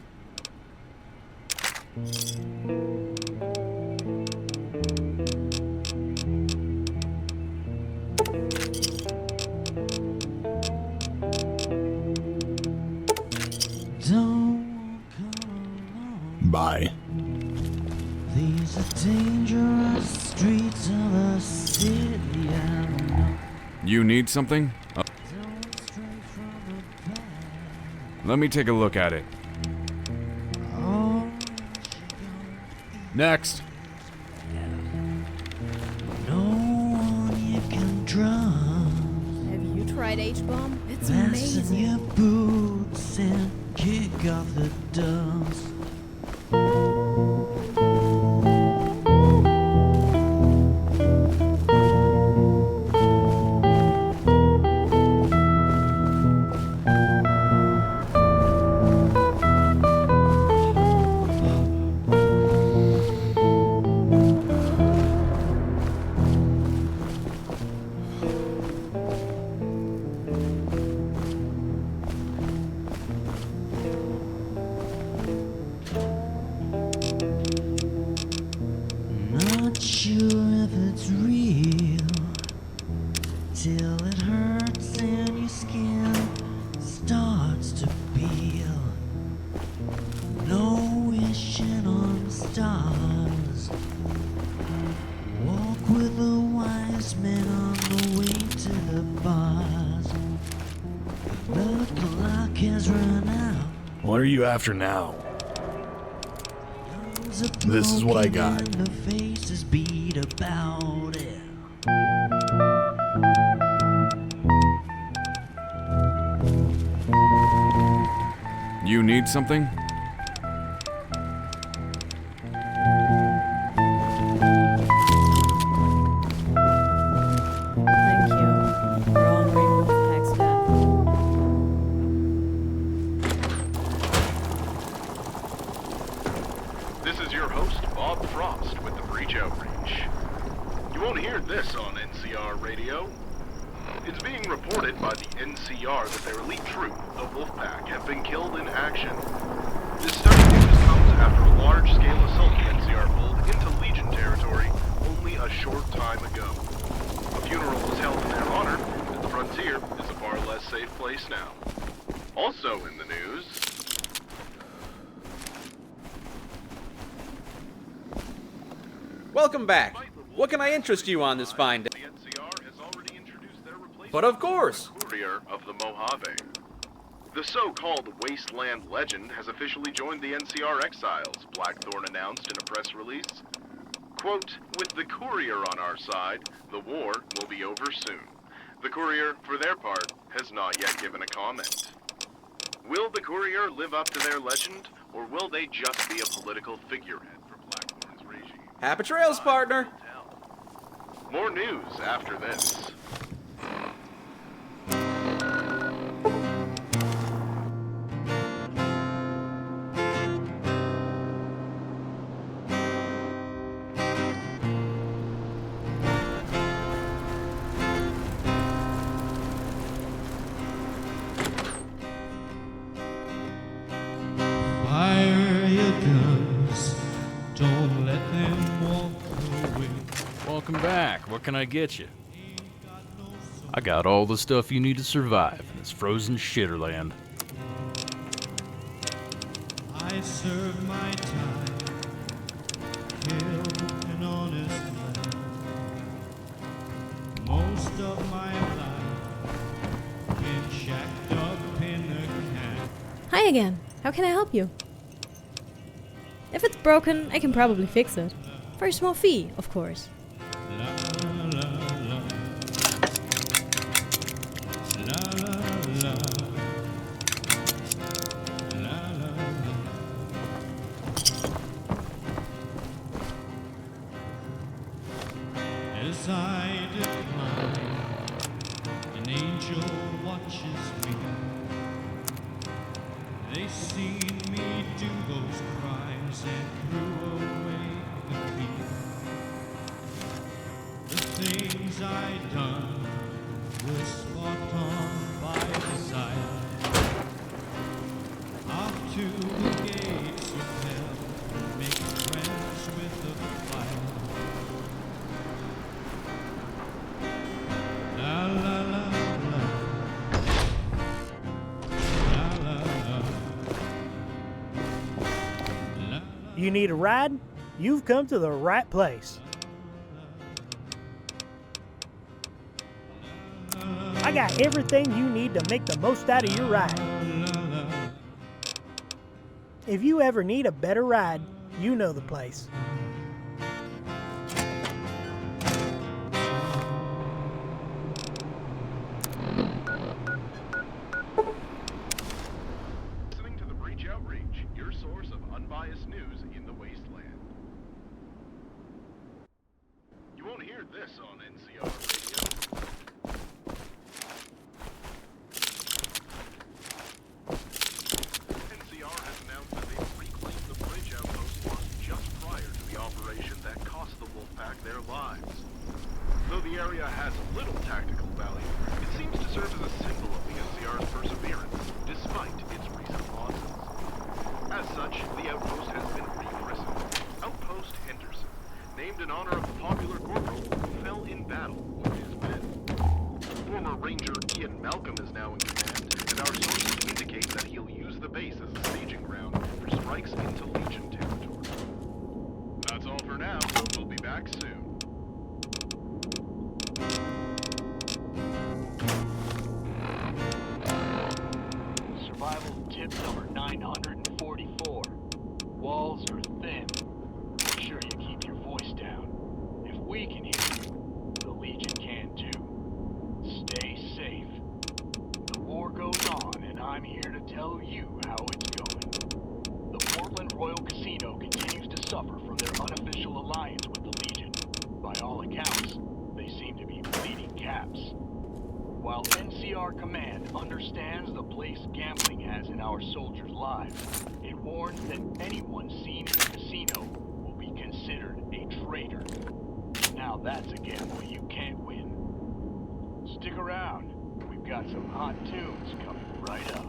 Bye. These are dangerous streets of a city I don't know. You need something? Let me take a look at it. Next. No one you can trust. Have you tried H-Bomb? It's Fasten amazing. your boots and kick off the dust. Not sure if it's real till it hurts and your skin starts to peel. No wishing on stars. Walk with the wise men on the way to the bars. The clock has run out. What are you after now? This is what I got. And the faces beat about it. You need something? Thank you. We're all Green Wolfpack's death. This is your host, Bob Frost, with the Breach Outreach. You won't hear this on NCR radio. It's being reported by the NCR that their elite troop, the Wolfpack, have been killed in action. This stunning news comes after a large-scale assault the NCR pulled into Legion territory only a short time ago. A funeral was held in their honor, and the frontier is a far less safe place now. Also in the news... Welcome back. What can I interest you on this fine day? But of course. Courier of the Mojave. The so-called Wasteland legend has officially joined the NCR exiles, Blackthorn announced in a press release. Quote, "With the Courier on our side, the war will be over soon." The Courier, for their part, has not yet given a comment. Will the Courier live up to their legend, or will they just be a political figurehead for Blackthorn's regime? Happy trails, partner! More news after this. Fire your guns, don't let them walk away. Welcome back. What can I get you? I got all the stuff you need to survive in this frozen shitterland. I served my time, killed an honest man. Most of my life been shacked up in a can. Hi again. How can I help you? If it's broken, I can probably fix it. For a small fee, of course. As I decline, an angel watches me. They seen me do those crimes and threw away the key. The things I done were spot on by desire. Off to the gates of hell, make friends with the fire. La la la la, la la la. You need a ride? You've come to the right place. I got everything you need to make the most out of your ride. If you ever need a better ride, you know the place. Listening to the Breach Outreach, your source of unbiased news in the wasteland. You won't hear this on NCR Radio. NCR has announced that they've reclaimed the bridge outpost lost just prior to the operation that cost the Wolfpack their lives. Though the area has little tactical value, it seems to serve as a symbol of the NCR's perseverance, despite its recent losses. As such, the outpost has been rechristened Outpost Henderson, named in honor of the popular corporal who fell in battle with his men. Former Ranger Ian Malcolm is now in command, and our sources indicate that he'll use the base as a staging ground for strikes into Legion territory. That's all for now. We'll be back soon. Survival tip number 944. Walls are thin. Make sure you keep your voice down. If we can hear you, the Legion can too. Stay safe. The war goes on, and I'm here to tell you how it's going. The Portland Royal Casino continues to suffer from their unofficial alliance with the Legion. By all accounts, they seem to be bleeding caps. While NCR Command understands the place gambling has in our soldiers' lives, it warns that anyone seen in the casino will be considered a traitor. Now that's a gamble you can't win. Stick around. We've got some hot tunes coming right up.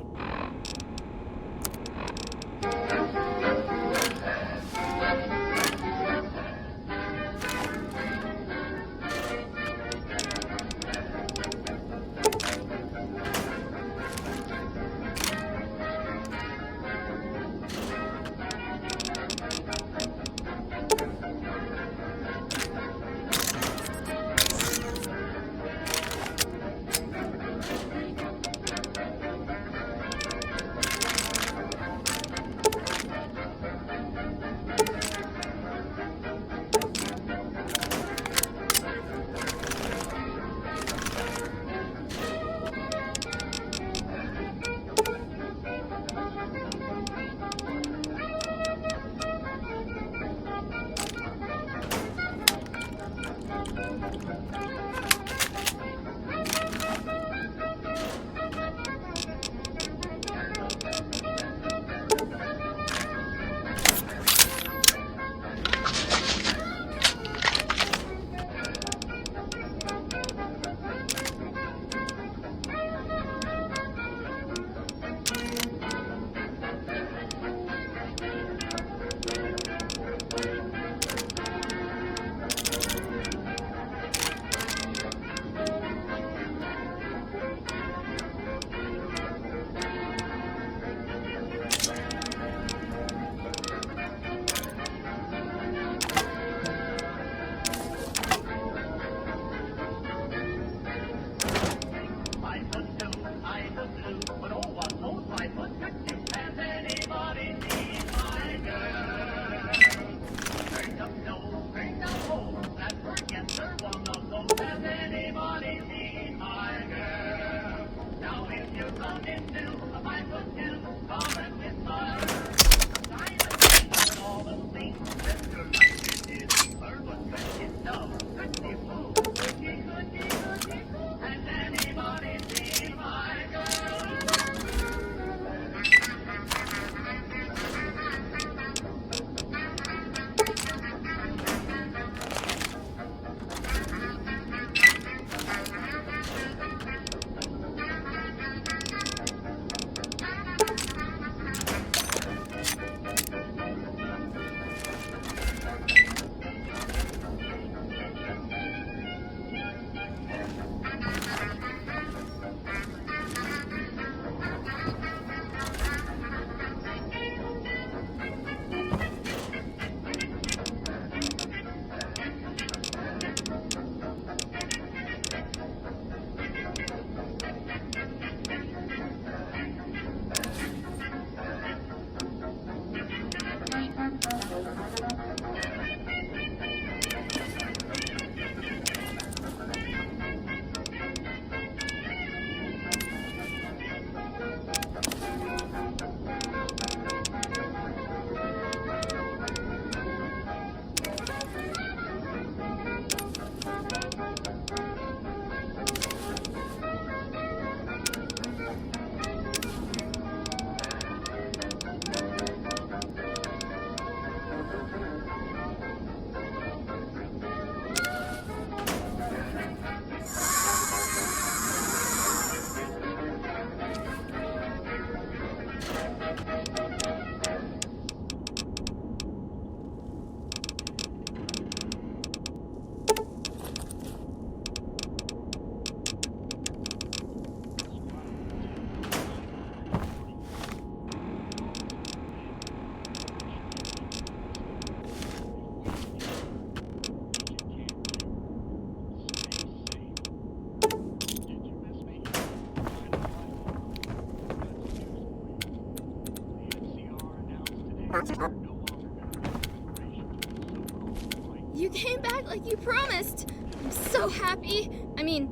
You came back like you promised. I'm so happy. I mean,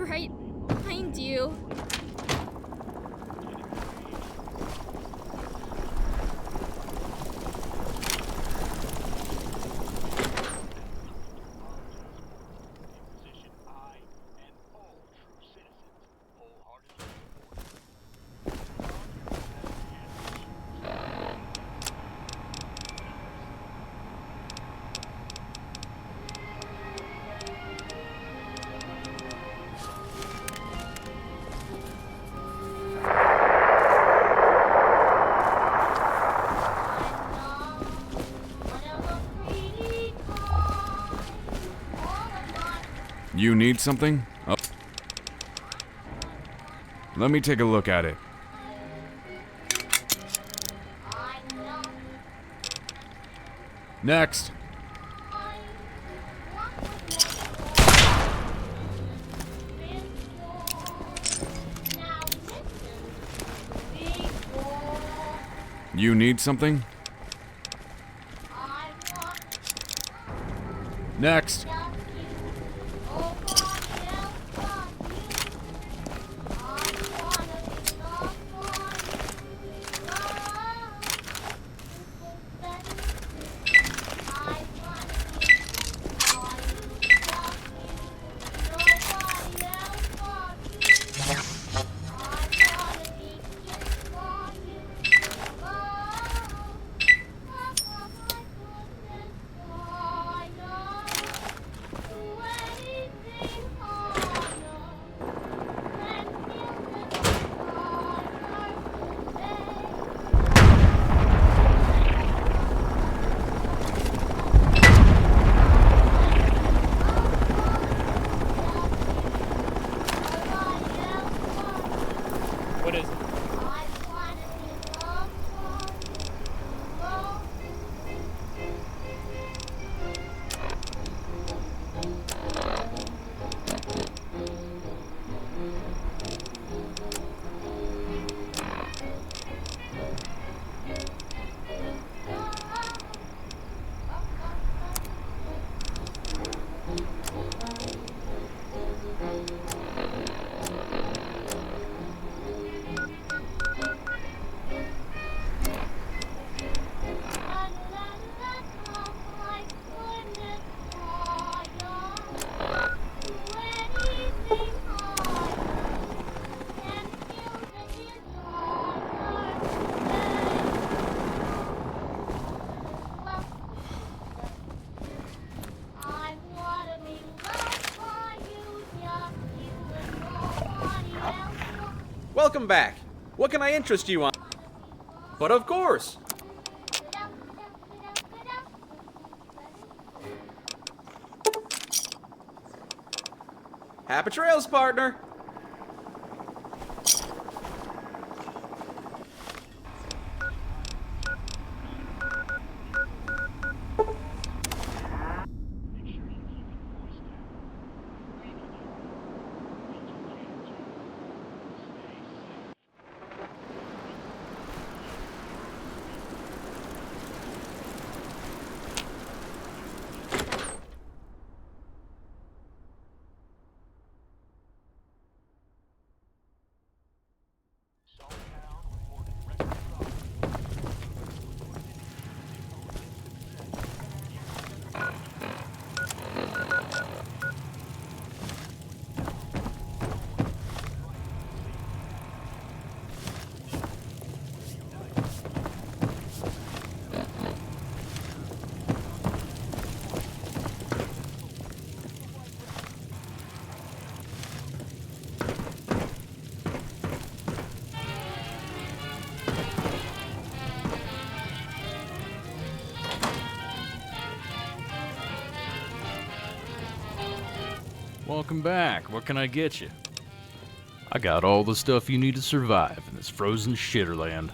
right behind you. You need something? Oh. Let me take a look at it. Next. You need something? Next. What is it? welcome back. What can I interest you on? But of course. Happy trails, partner. Welcome back. What can I get you? I got all the stuff you need to survive in this frozen shitterland.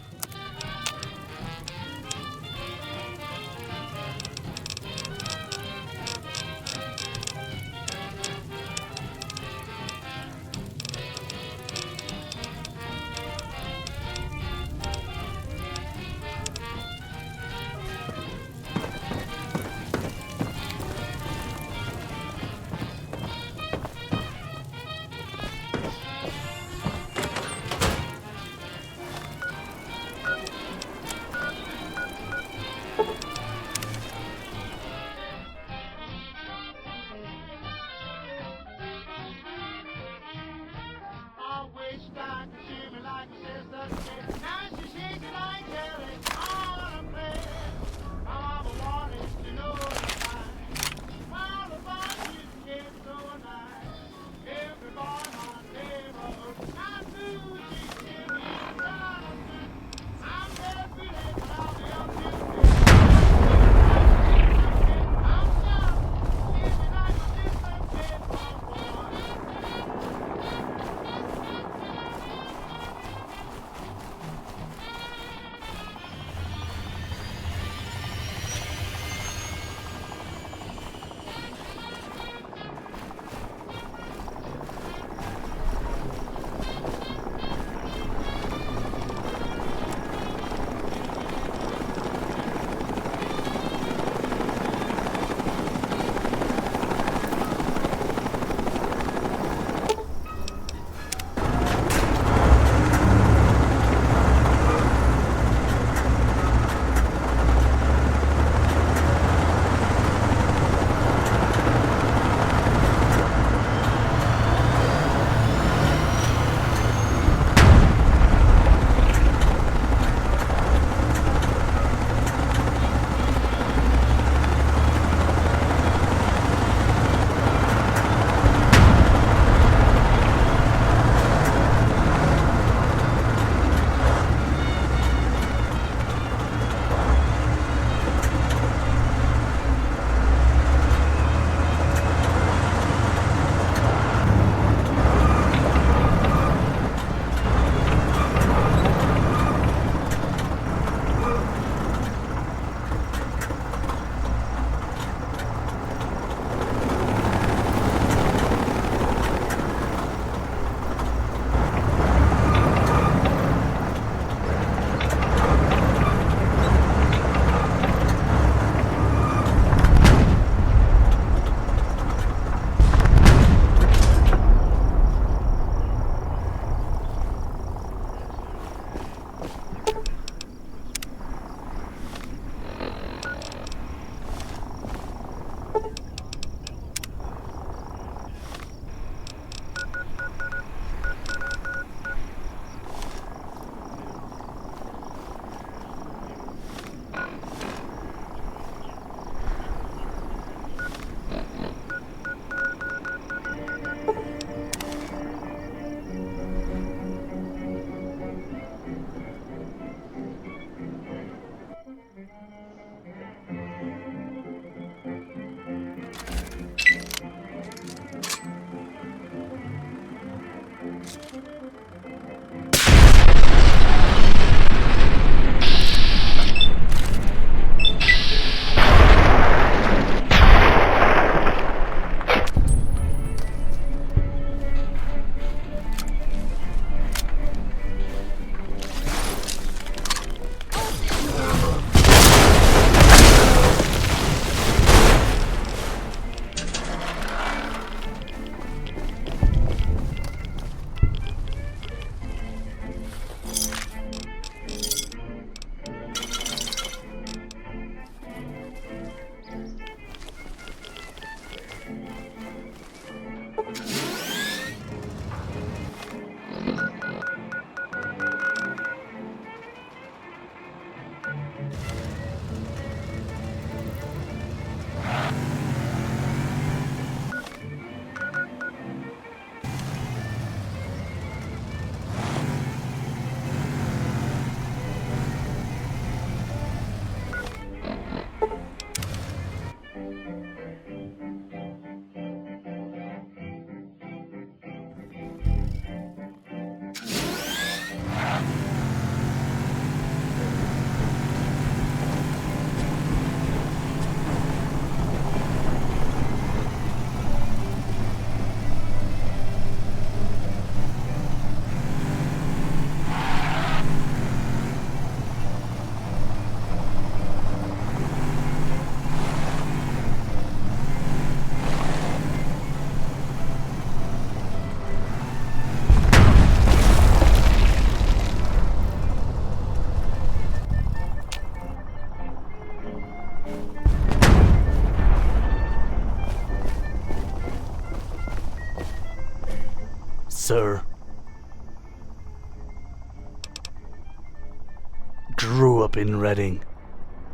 grew up in Reading.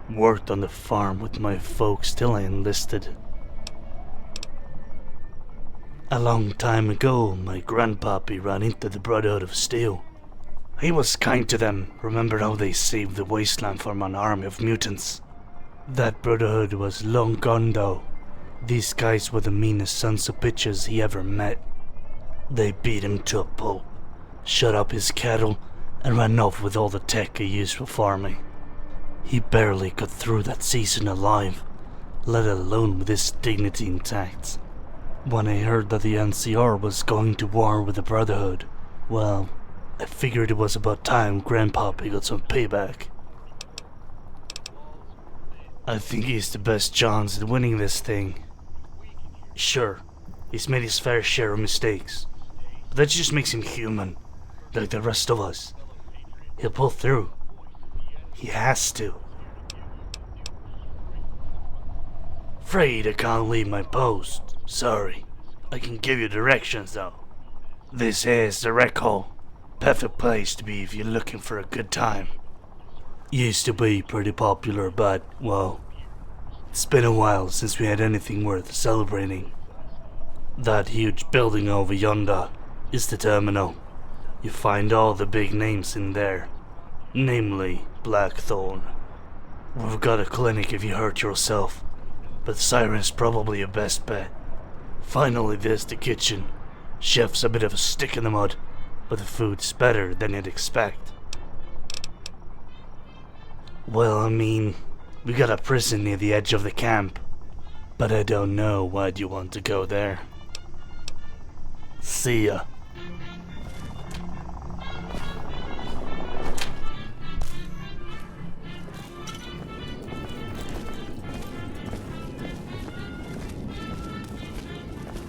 Worked on the farm with my folks till I enlisted. A long time ago, my grandpappy ran into the Brotherhood of Steel. He was kind to them. Remember how they saved the wasteland from an army of mutants? That brotherhood was long gone though. These guys were the meanest sons of bitches he ever met. They beat him to a pulp, shut up his cattle, and ran off with all the tech he used for farming. He barely got through that season alive, let alone with his dignity intact. When I heard that the NCR was going to war with the Brotherhood, well, I figured it was about time Grandpappy got some payback. I think he's the best chance at winning this thing. Sure, he's made his fair share of mistakes, but that just makes him human, like the rest of us. He'll pull through. He has to. Afraid I can't leave my post. Sorry. I can give you directions though. This here's the rec hall. Perfect place to be if you're looking for a good time. Used to be pretty popular, but, well, it's been a while since we had anything worth celebrating. That huge building over yonder is the terminal. You find all the big names in there, namely Blackthorn. We've got a clinic if you hurt yourself, but Siren's probably your best bet. Finally, there's the kitchen. Chef's a bit of a stick in the mud, but the food's better than you'd expect. Well, I mean, we got a prison near the edge of the camp, but I don't know why'd you want to go there. See ya.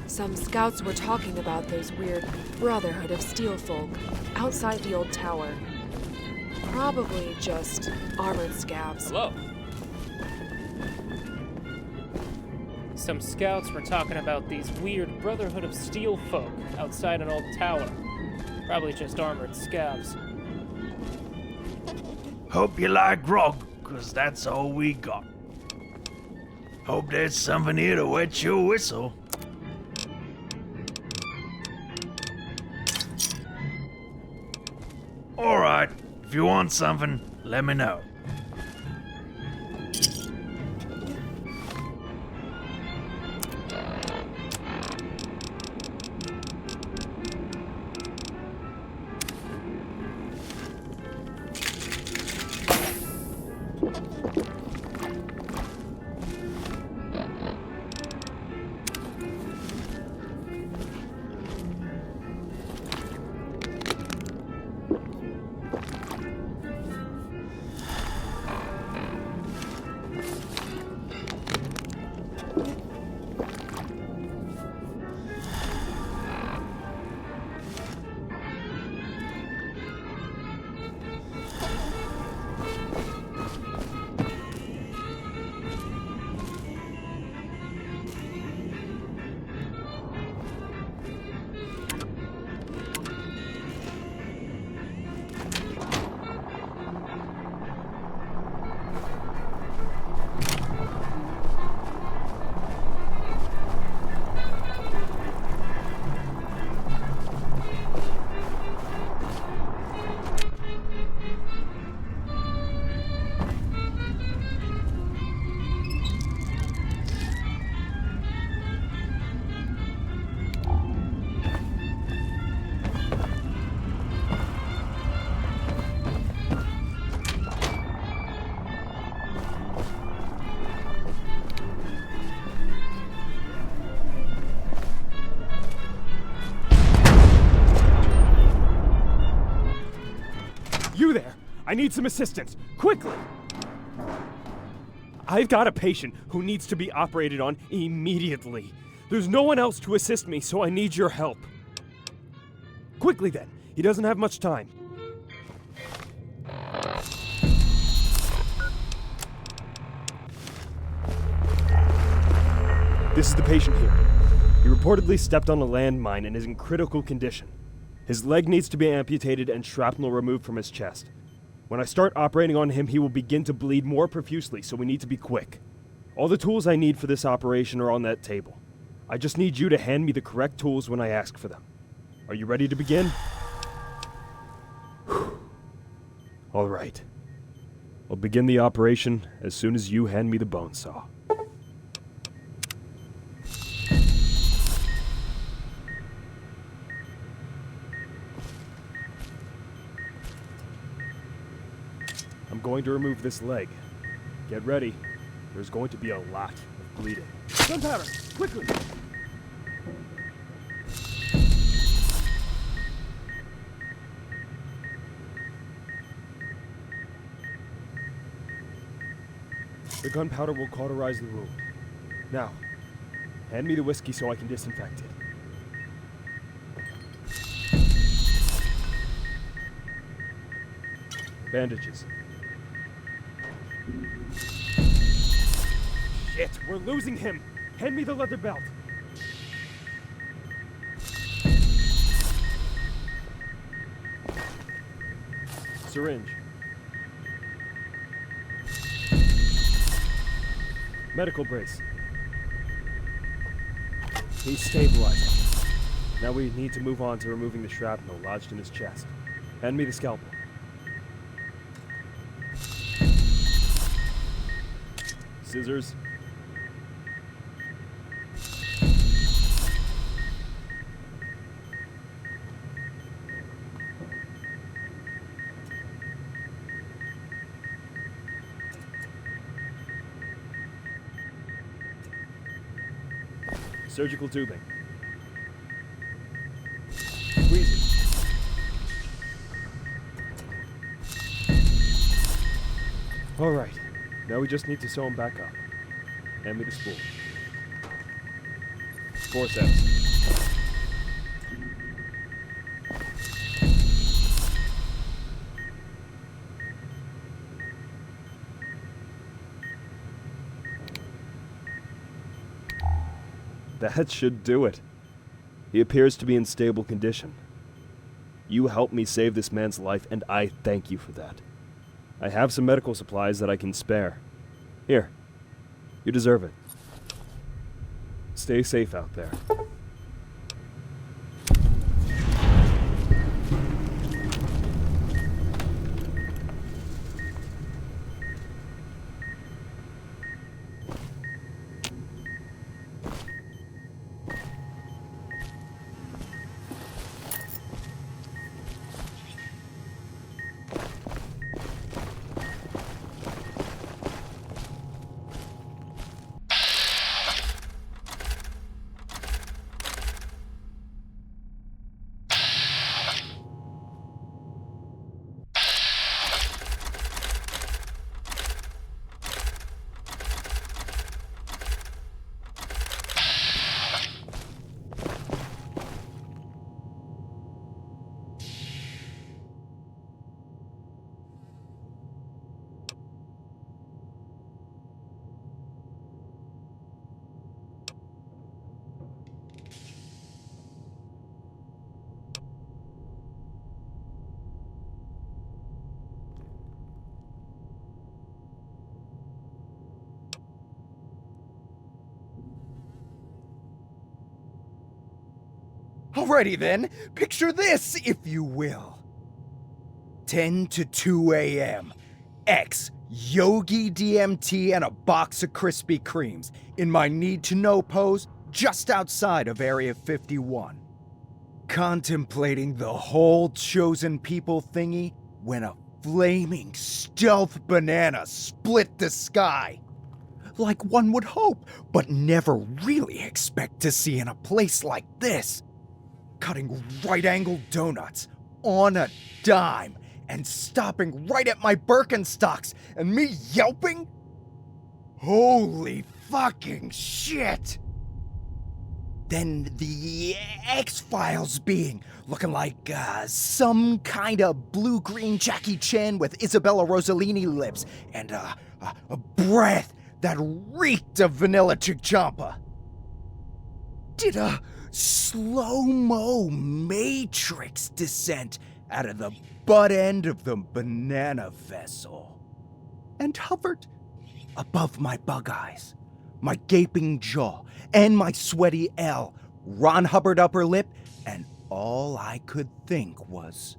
Some scouts were talking about those weird Brotherhood of Steel folk outside the old tower. Probably just armored scabs. Hello. Some scouts were talking about these weird Brotherhood of Steel folk outside an old tower. Probably just armored scabs. Hope you like grog, 'cause that's all we got. Hope there's something here to wet your whistle. Alright, if you want something, let me know. You there! I need some assistance, quickly! I've got a patient who needs to be operated on immediately. There's no one else to assist me, so I need your help. Quickly then, he doesn't have much time. This is the patient here. He reportedly stepped on a landmine and is in critical condition. His leg needs to be amputated and shrapnel removed from his chest. When I start operating on him, he will begin to bleed more profusely, so we need to be quick. All the tools I need for this operation are on that table. I just need you to hand me the correct tools when I ask for them. Are you ready to begin? All right. I'll begin the operation as soon as you hand me the bone saw. I'm going to remove this leg. Get ready. There's going to be a lot of bleeding. Gunpowder! Quickly! The gunpowder will cauterize the wound. Now, hand me the whiskey so I can disinfect it. Bandages. Shit, we're losing him! Hand me the leather belt! Syringe. Medical brace. He's stabilizing. Now we need to move on to removing the shrapnel lodged in his chest. Hand me the scalpel. Scissors. Surgical tubing. Squeezing. All right. Now we just need to sew him back up. Hand me the spool. Forceps. That should do it. He appears to be in stable condition. You helped me save this man's life, and I thank you for that. I have some medical supplies that I can spare. Here. You deserve it. Stay safe out there. Alrighty then, picture this, if you will. 10 to 2 a.m. X, Yogi DMT and a box of Krispy Kremes in my need-to-know pose just outside of Area 51. Contemplating the whole chosen people thingy when a flaming stealth banana split the sky. Like one would hope, but never really expect to see in a place like this. Cutting right-angled donuts on a dime and stopping right at my Birkenstocks and me yelping? Holy fucking shit! Then the X-Files being looking like some kind of blue-green Jackie Chan with Isabella Rossellini lips and a breath that reeked of vanilla chick-champa. Did a slow-mo Matrix descent out of the butt end of the banana vessel and hovered above my bug eyes, my gaping jaw, and my sweaty L, Ron Hubbard upper lip, and all I could think was,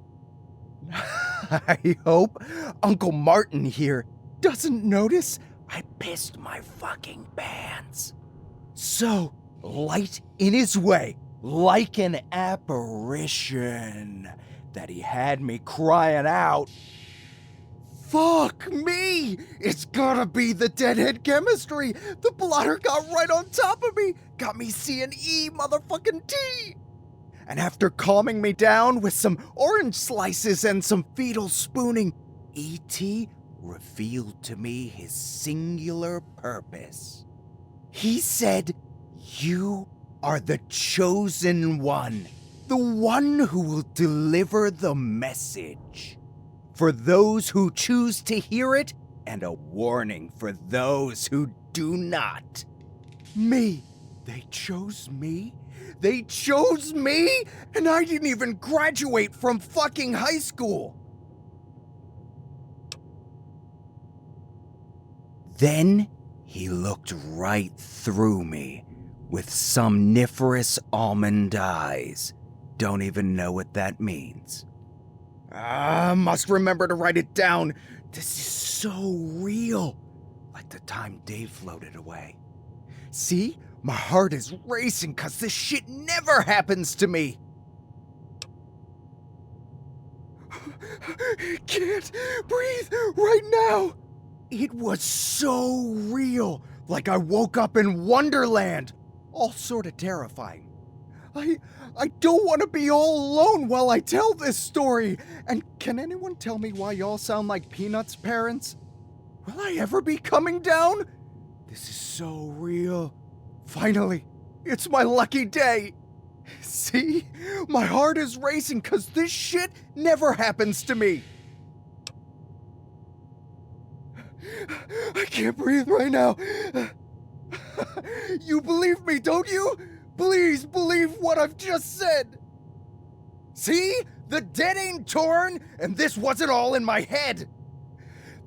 I hope Uncle Martin here doesn't notice I pissed my fucking pants. So, light in his way, like an apparition, that he had me crying out, "Fuck me! It's gotta be the deadhead chemistry! The blotter got right on top of me! Got me seeing E motherfucking T!" And after calming me down with some orange slices and some fetal spooning, E.T. revealed to me his singular purpose. He said, "You are the chosen one, the one who will deliver the message. For those who choose to hear it, and a warning for those who do not." Me. They chose me? They chose me? And I didn't even graduate from fucking high school. Then he looked right through me with somniferous almond eyes. Don't even know what that means. Must remember to write it down. This is so real. Like the time Dave floated away. See? My heart is racing cause this shit never happens to me. Can't breathe right now. It was so real. Like I woke up in Wonderland. All sort of terrifying. I don't want to be all alone while I tell this story. And can anyone tell me why y'all sound like Peanuts' parents? Will I ever be coming down? This is so real. Finally, it's my lucky day. See? My heart is racing because this shit never happens to me. I can't breathe right now. You believe me, don't you? Please believe what I've just said. See? The dead ain't torn, and this wasn't all in my head.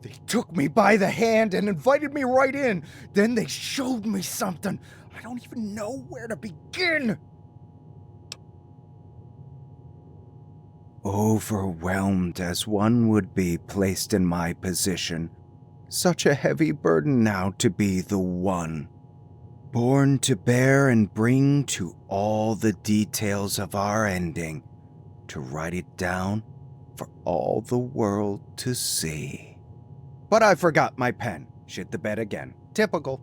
They took me by the hand and invited me right in. Then they showed me something. I don't even know where to begin. Overwhelmed as one would be placed in my position. Such a heavy burden now to be the one. Born to bear and bring to all the details of our ending. To write it down for all the world to see. But I forgot my pen. Shit the bed again. Typical.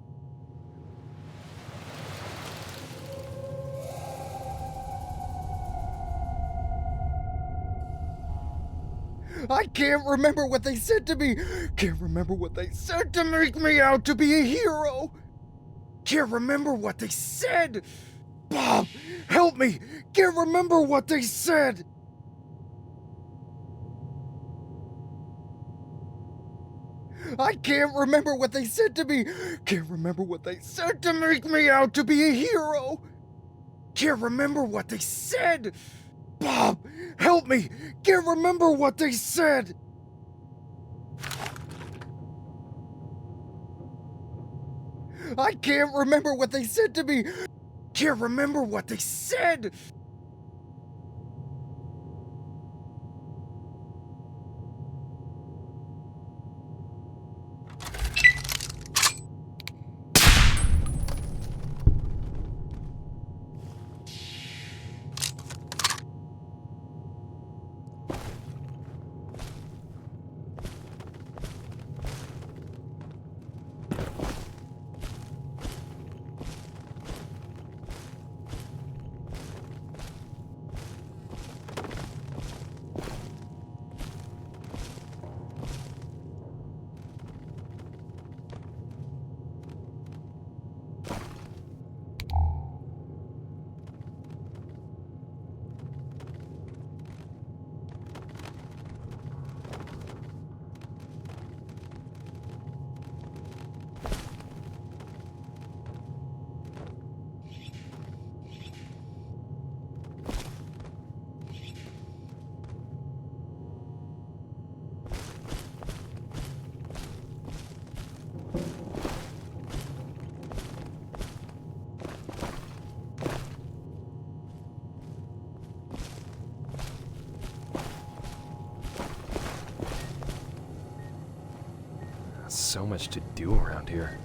I can't remember what they said to me. Can't remember what they said to make me out to be a hero. Can't remember what they said. Bob, help me. Can't remember what they said. I can't remember what they said to me. Can't remember what they said to make me out to be a hero. Can't remember what they said. Bob, help me. Can't remember what they said. I can't remember what they said to me. Can't remember what they said. so much to do around here.